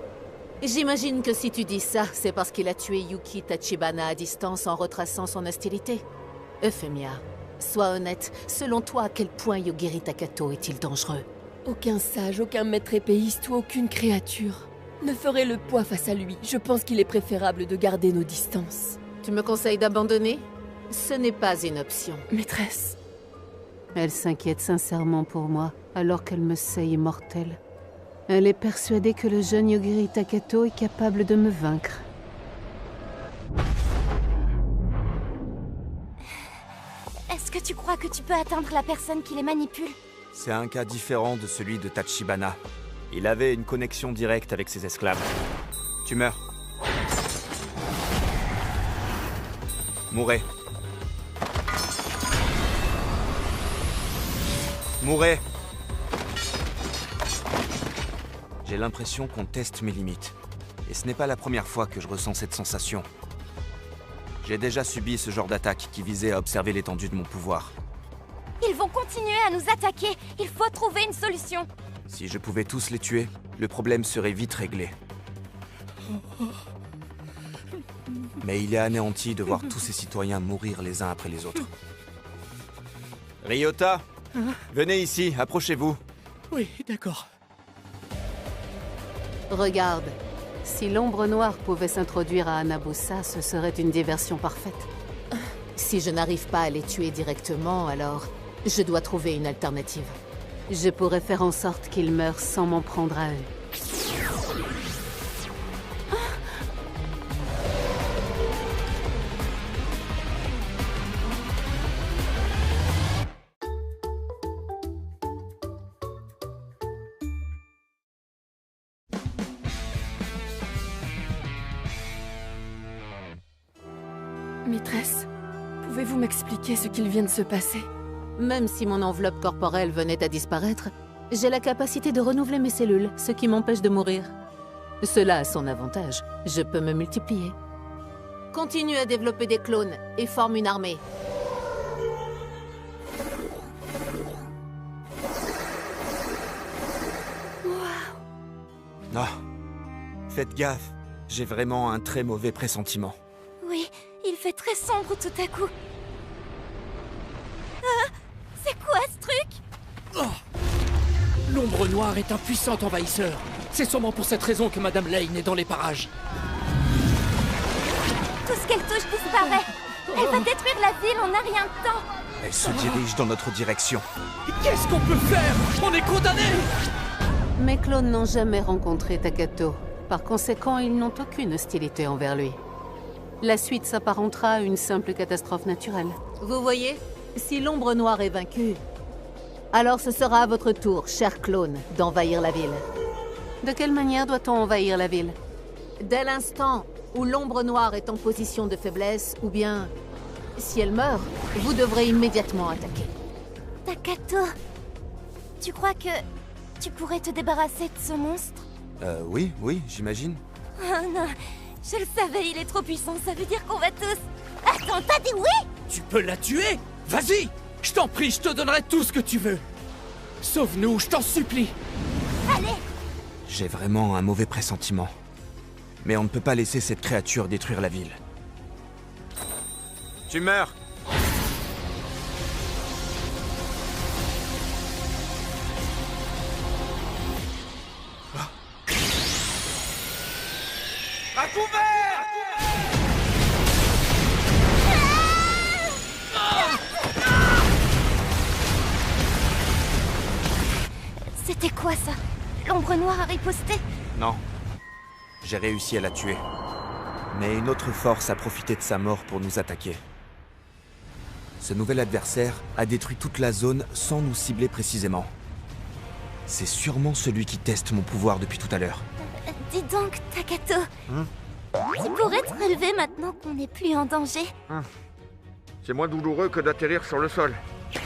J'imagine que si tu dis ça, c'est parce qu'il a tué Yuki Tachibana à distance en retraçant son hostilité. Euphemia, sois honnête, selon toi, à quel point Yogiri Takato est-il dangereux? Aucun sage, aucun maître épéiste ou aucune créature ne ferait le poids face à lui. Je pense qu'il est préférable de garder nos distances. Tu me conseilles d'abandonner? Ce n'est pas une option. Maîtresse. Elle s'inquiète sincèrement pour moi, alors qu'elle me sait immortelle. Elle est persuadée que le jeune Yogiri Takato est capable de me vaincre. Est-ce que tu crois que tu peux atteindre la personne qui les manipule? C'est un cas différent de celui de Tachibana. Il avait une connexion directe avec ses esclaves. Tu meurs. Mourez. Mourez. J'ai l'impression qu'on teste mes limites. Et ce n'est pas la première fois que je ressens cette sensation. J'ai déjà subi ce genre d'attaque qui visait à observer l'étendue de mon pouvoir. Ils vont continuer à nous attaquer. Il faut trouver une solution. Si je pouvais tous les tuer, le problème serait vite réglé. Mais il est anéanti de voir tous ces citoyens mourir les uns après les autres. Ryota, venez ici, approchez-vous. Oui, d'accord. Regarde, si l'ombre noire pouvait s'introduire à Anabusa, ce serait une diversion parfaite. Si je n'arrive pas à les tuer directement, alors je dois trouver une alternative. Je pourrais faire en sorte qu'ils meurent sans m'en prendre à eux. Maîtresse, pouvez-vous m'expliquer ce qu'il vient de se passer? Même si mon enveloppe corporelle venait à disparaître, j'ai la capacité de renouveler mes cellules, ce qui m'empêche de mourir. Cela a son avantage, je peux me multiplier. Continue à développer des clones et forme une armée. Non. Faites gaffe. J'ai vraiment un très mauvais pressentiment. Oui, il fait très sombre tout à coup. Ah, c'est quoi ce truc? L'ombre noire est un puissant envahisseur. C'est sûrement pour cette raison que Madame Lane est dans les parages. Tout ce qu'elle touche disparaît. Elle va détruire la ville en un rien de temps. Elle se dirige dans notre direction. Qu'est-ce qu'on peut faire? On est condamnés! Mes clones n'ont jamais rencontré Takato. Par conséquent, ils n'ont aucune hostilité envers lui. La suite s'apparentera à une simple catastrophe naturelle. Vous voyez, si l'ombre noire est vaincue, alors ce sera à votre tour, cher clone, d'envahir la ville. De quelle manière doit-on envahir la ville? Dès l'instant où l'ombre noire est en position de faiblesse, ou bien, si elle meurt, vous devrez immédiatement attaquer. Takato, tu crois que tu pourrais te débarrasser de ce monstre? Oui, j'imagine. Oh non, je le savais, il est trop puissant, ça veut dire qu'on va tous... Attends, t'as dit oui? Tu peux la tuer? Vas-y! Je t'en prie, je te donnerai tout ce que tu veux. Sauve-nous, je t'en supplie. Allez! J'ai vraiment un mauvais pressentiment. Mais on ne peut pas laisser cette créature détruire la ville. Tu meurs! À couvert! C'était quoi ça? L'ombre noire a riposté? Non. J'ai réussi à la tuer. Mais une autre force a profité de sa mort pour nous attaquer. Ce nouvel adversaire a détruit toute la zone sans nous cibler précisément. C'est sûrement celui qui teste mon pouvoir depuis tout à l'heure. Dis donc, Takato. Tu pourrais te relever maintenant qu'on n'est plus en danger? C'est moins douloureux que d'atterrir sur le sol.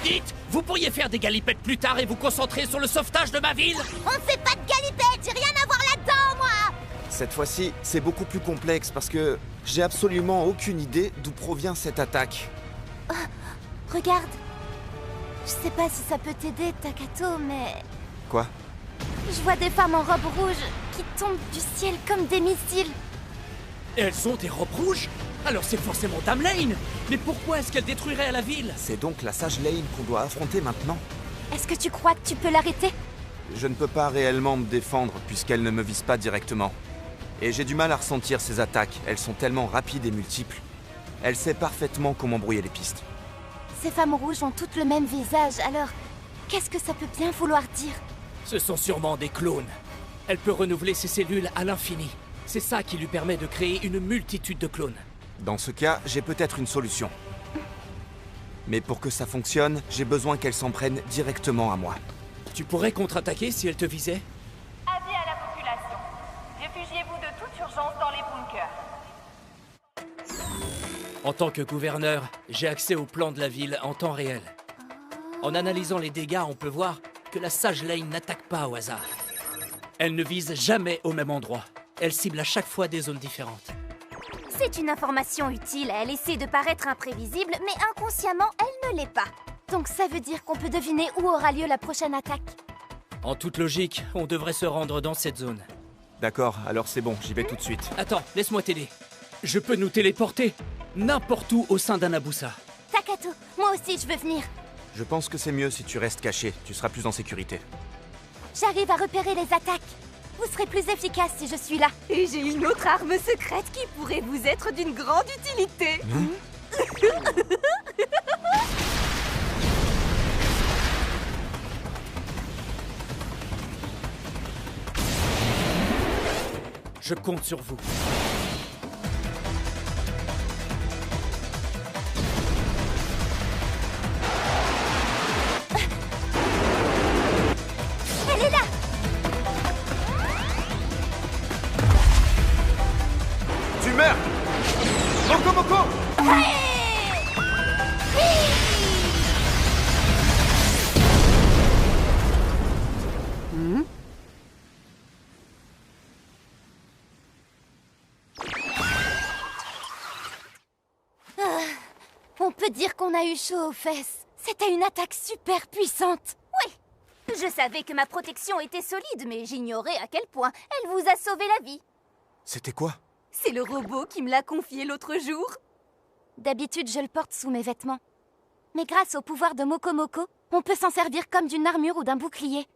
Dites, vous pourriez faire des galipettes plus tard et vous concentrer sur le sauvetage de ma ville? On ne fait pas de galipettes, j'ai rien à voir là-dedans, moi! Cette fois-ci, c'est beaucoup plus complexe parce que j'ai absolument aucune idée d'où provient cette attaque. Oh, regarde. Je sais pas si ça peut t'aider, Takato, mais... Quoi? Je vois des femmes en robe rouge qui tombent du ciel comme des missiles. Elles ont des robes rouges? Alors c'est forcément Dame Lane! Mais pourquoi est-ce qu'elle détruirait la ville? C'est donc la sage Lane qu'on doit affronter maintenant? Est-ce que tu crois que tu peux l'arrêter? Je ne peux pas réellement me défendre puisqu'elle ne me vise pas directement. Et j'ai du mal à ressentir ses attaques, elles sont tellement rapides et multiples. Elle sait parfaitement comment brouiller les pistes. Ces femmes rouges ont toutes le même visage, alors qu'est-ce que ça peut bien vouloir dire? Ce sont sûrement des clones. Elle peut renouveler ses cellules à l'infini. C'est ça qui lui permet de créer une multitude de clones. Dans ce cas, j'ai peut-être une solution. Mais pour que ça fonctionne, j'ai besoin qu'elle s'en prenne directement à moi. Tu pourrais contre-attaquer si elle te visait? Avis à la population. Réfugiez-vous de toute urgence dans les bunkers. En tant que gouverneur, j'ai accès au plan de la ville en temps réel. En analysant les dégâts, on peut voir que la sage Lane n'attaque pas au hasard. Elle ne vise jamais au même endroit. Elle cible à chaque fois des zones différentes. C'est une information utile, elle essaie de paraître imprévisible, mais inconsciemment, elle ne l'est pas. Donc ça veut dire qu'on peut deviner où aura lieu la prochaine attaque. En toute logique, on devrait se rendre dans cette zone. D'accord, alors c'est bon, j'y vais tout de suite. Attends, laisse-moi t'aider. Je peux nous téléporter n'importe où au sein d'Anabusa. Takato, moi aussi je veux venir. Je pense que c'est mieux si tu restes caché, tu seras plus en sécurité. J'arrive à repérer les attaques. Vous serez plus efficace si je suis là. Et j'ai une autre arme secrète qui pourrait vous être d'une grande utilité. Je compte sur vous. Elle est là. Tu meurs! Moko Moko! peut dire qu'on a eu chaud aux fesses. C'était une attaque super puissante. Oui, je savais que ma protection était solide, mais j'ignorais à quel point elle vous a sauvé la vie. C'était quoi? C'est le robot qui me l'a confié l'autre jour. D'habitude, je le porte sous mes vêtements. Mais grâce au pouvoir de Mokomoko, on peut s'en servir comme d'une armure ou d'un bouclier.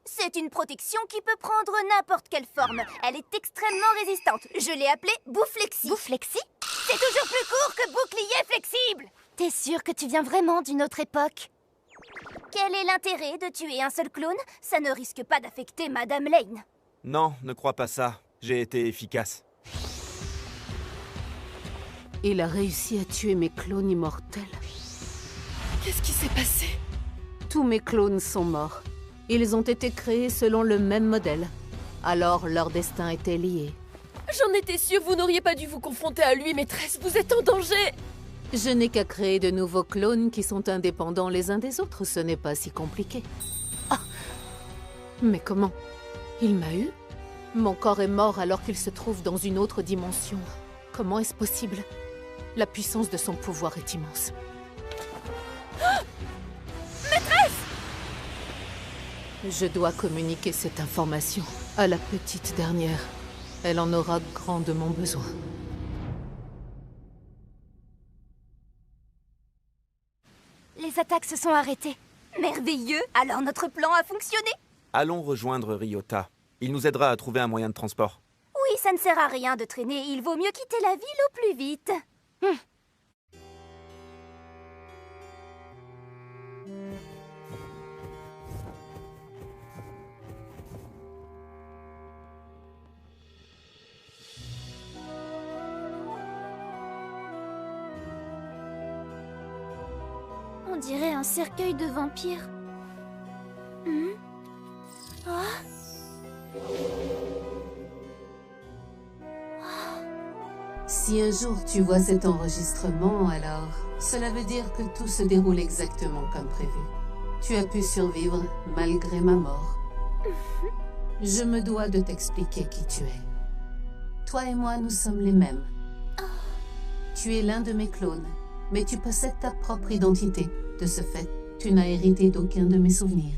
C'est une protection qui peut prendre n'importe quelle forme. Elle est extrêmement résistante. Je l'ai appelée Bouflexi. Bouflexi? C'est toujours plus court que bouclier flexible. T'es sûre que tu viens vraiment d'une autre époque? Quel est l'intérêt de tuer un seul clone? Ça ne risque pas d'affecter Madame Lane. Non, ne crois pas ça. J'ai été efficace. Il a réussi à tuer mes clones immortels. Qu'est-ce qui s'est passé? Tous mes clones sont morts. Ils ont été créés selon le même modèle. Alors leur destin était lié. J'en étais sûre, vous n'auriez pas dû vous confronter à lui, maîtresse. Vous êtes en danger. Je n'ai qu'à créer de nouveaux clones qui sont indépendants les uns des autres. Ce n'est pas si compliqué. Ah! Mais comment? Il m'a eu? Mon corps est mort alors qu'il se trouve dans une autre dimension. Comment est-ce possible? La puissance de son pouvoir est immense. Ah! Maîtresse! Je dois communiquer cette information à la petite dernière. Elle en aura grandement besoin. Les attaques se sont arrêtées. Merveilleux! Alors notre plan a fonctionné? Allons rejoindre Ryota. Il nous aidera à trouver un moyen de transport. Oui, ça ne sert à rien de traîner. Il vaut mieux quitter la ville au plus vite. On dirait un cercueil de vampires. Si un jour tu vois cet enregistrement, alors cela veut dire que tout se déroule exactement comme prévu. Tu as pu survivre malgré ma mort. Je me dois de t'expliquer qui tu es. Toi et moi, nous sommes les mêmes. Tu es l'un de mes clones, mais tu possèdes ta propre identité. De ce fait, tu n'as hérité d'aucun de mes souvenirs.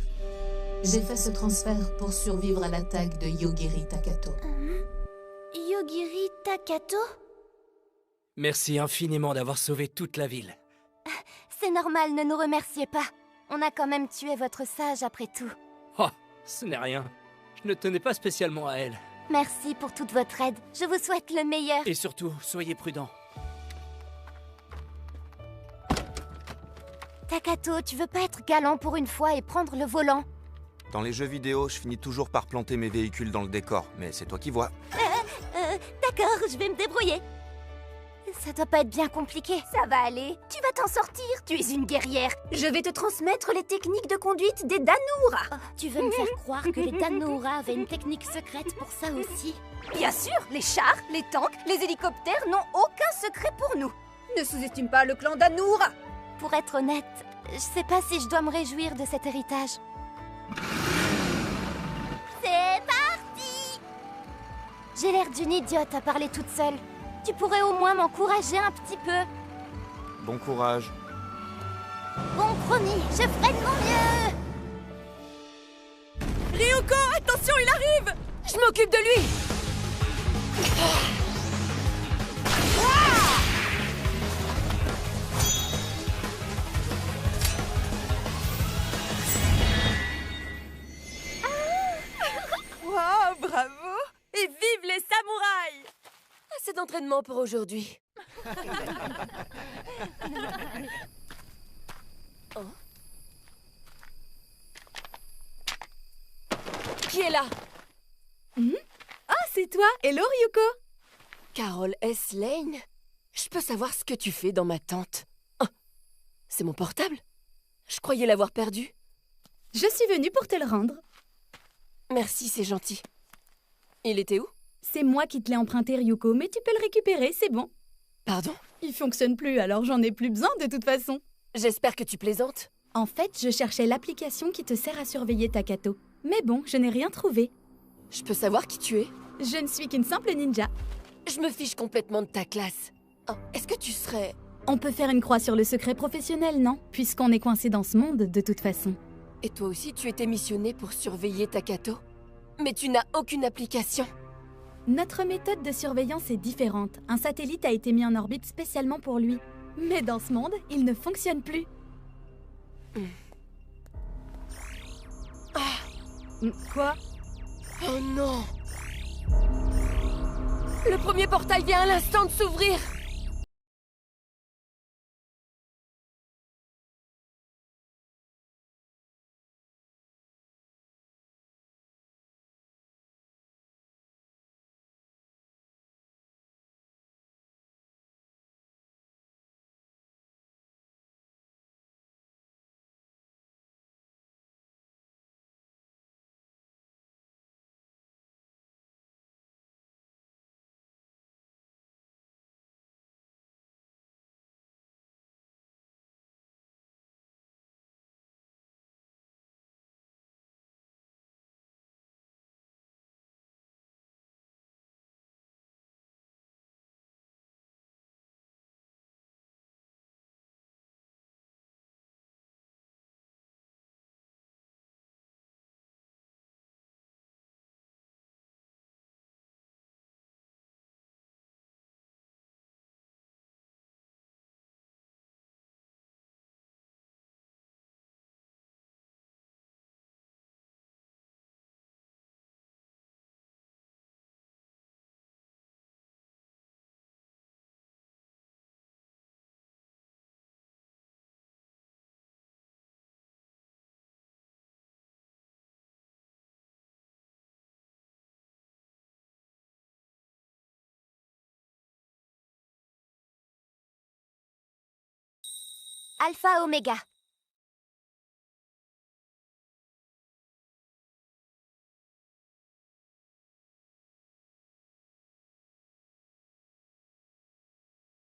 J'ai fait ce transfert pour survivre à l'attaque de Yogiri Takato. Yogiri Takato? Merci infiniment d'avoir sauvé toute la ville. C'est normal, ne nous remerciez pas. On a quand même tué votre sage après tout. Oh, ce n'est rien. Je ne tenais pas spécialement à elle. Merci pour toute votre aide. Je vous souhaite le meilleur. Et surtout, soyez prudents. Takato, tu veux pas être galant pour une fois et prendre le volant? Dans les jeux vidéo, je finis toujours par planter mes véhicules dans le décor, mais c'est toi qui vois. D'accord, je vais me débrouiller. Ça doit pas être bien compliqué. Ça va aller. Tu vas t'en sortir. Tu es une guerrière. Je vais te transmettre les techniques de conduite des Danoura. Oh, tu veux me faire croire que les Danoura avaient une technique secrète pour ça aussi? Bien sûr, les chars, les tanks, les hélicoptères n'ont aucun secret pour nous. Ne sous-estime pas le clan Danoura. Pour être honnête, je sais pas si je dois me réjouir de cet héritage. C'est parti! J'ai l'air d'une idiote à parler toute seule. Tu pourrais au moins m'encourager un petit peu. Bon courage. Bon, promis, je ferai de mon mieux. Ryuko, attention, il arrive! Je m'occupe de lui! Wow, bravo! Et vive les samouraïs! Assez d'entraînement pour aujourd'hui. Oh. Qui est là? Ah, c'est toi! Hello, Ryuko! Carol S. Lane? Je peux savoir ce que tu fais dans ma tente? Oh. C'est mon portable? Je croyais l'avoir perdu. Je suis venue pour te le rendre. Merci, c'est gentil. Il était où? C'est moi qui te l'ai emprunté, Ryuko, mais tu peux le récupérer, c'est bon. Pardon? Il fonctionne plus, alors j'en ai plus besoin de toute façon. J'espère que tu plaisantes. En fait, je cherchais l'application qui te sert à surveiller Takato. Mais bon, je n'ai rien trouvé. Je peux savoir qui tu es? Je ne suis qu'une simple ninja. Je me fiche complètement de ta classe. Oh, est-ce que tu serais On peut faire une croix sur le secret professionnel, non? Puisqu'on est coincé dans ce monde, de toute façon. Et toi aussi, tu étais missionné pour surveiller Takato? Mais tu n'as aucune application. Notre méthode de surveillance est différente. Un satellite a été mis en orbite spécialement pour lui. Mais dans ce monde, il ne fonctionne plus. Quoi? Oh non! Le premier portail vient à l'instant de s'ouvrir! Alpha Oméga,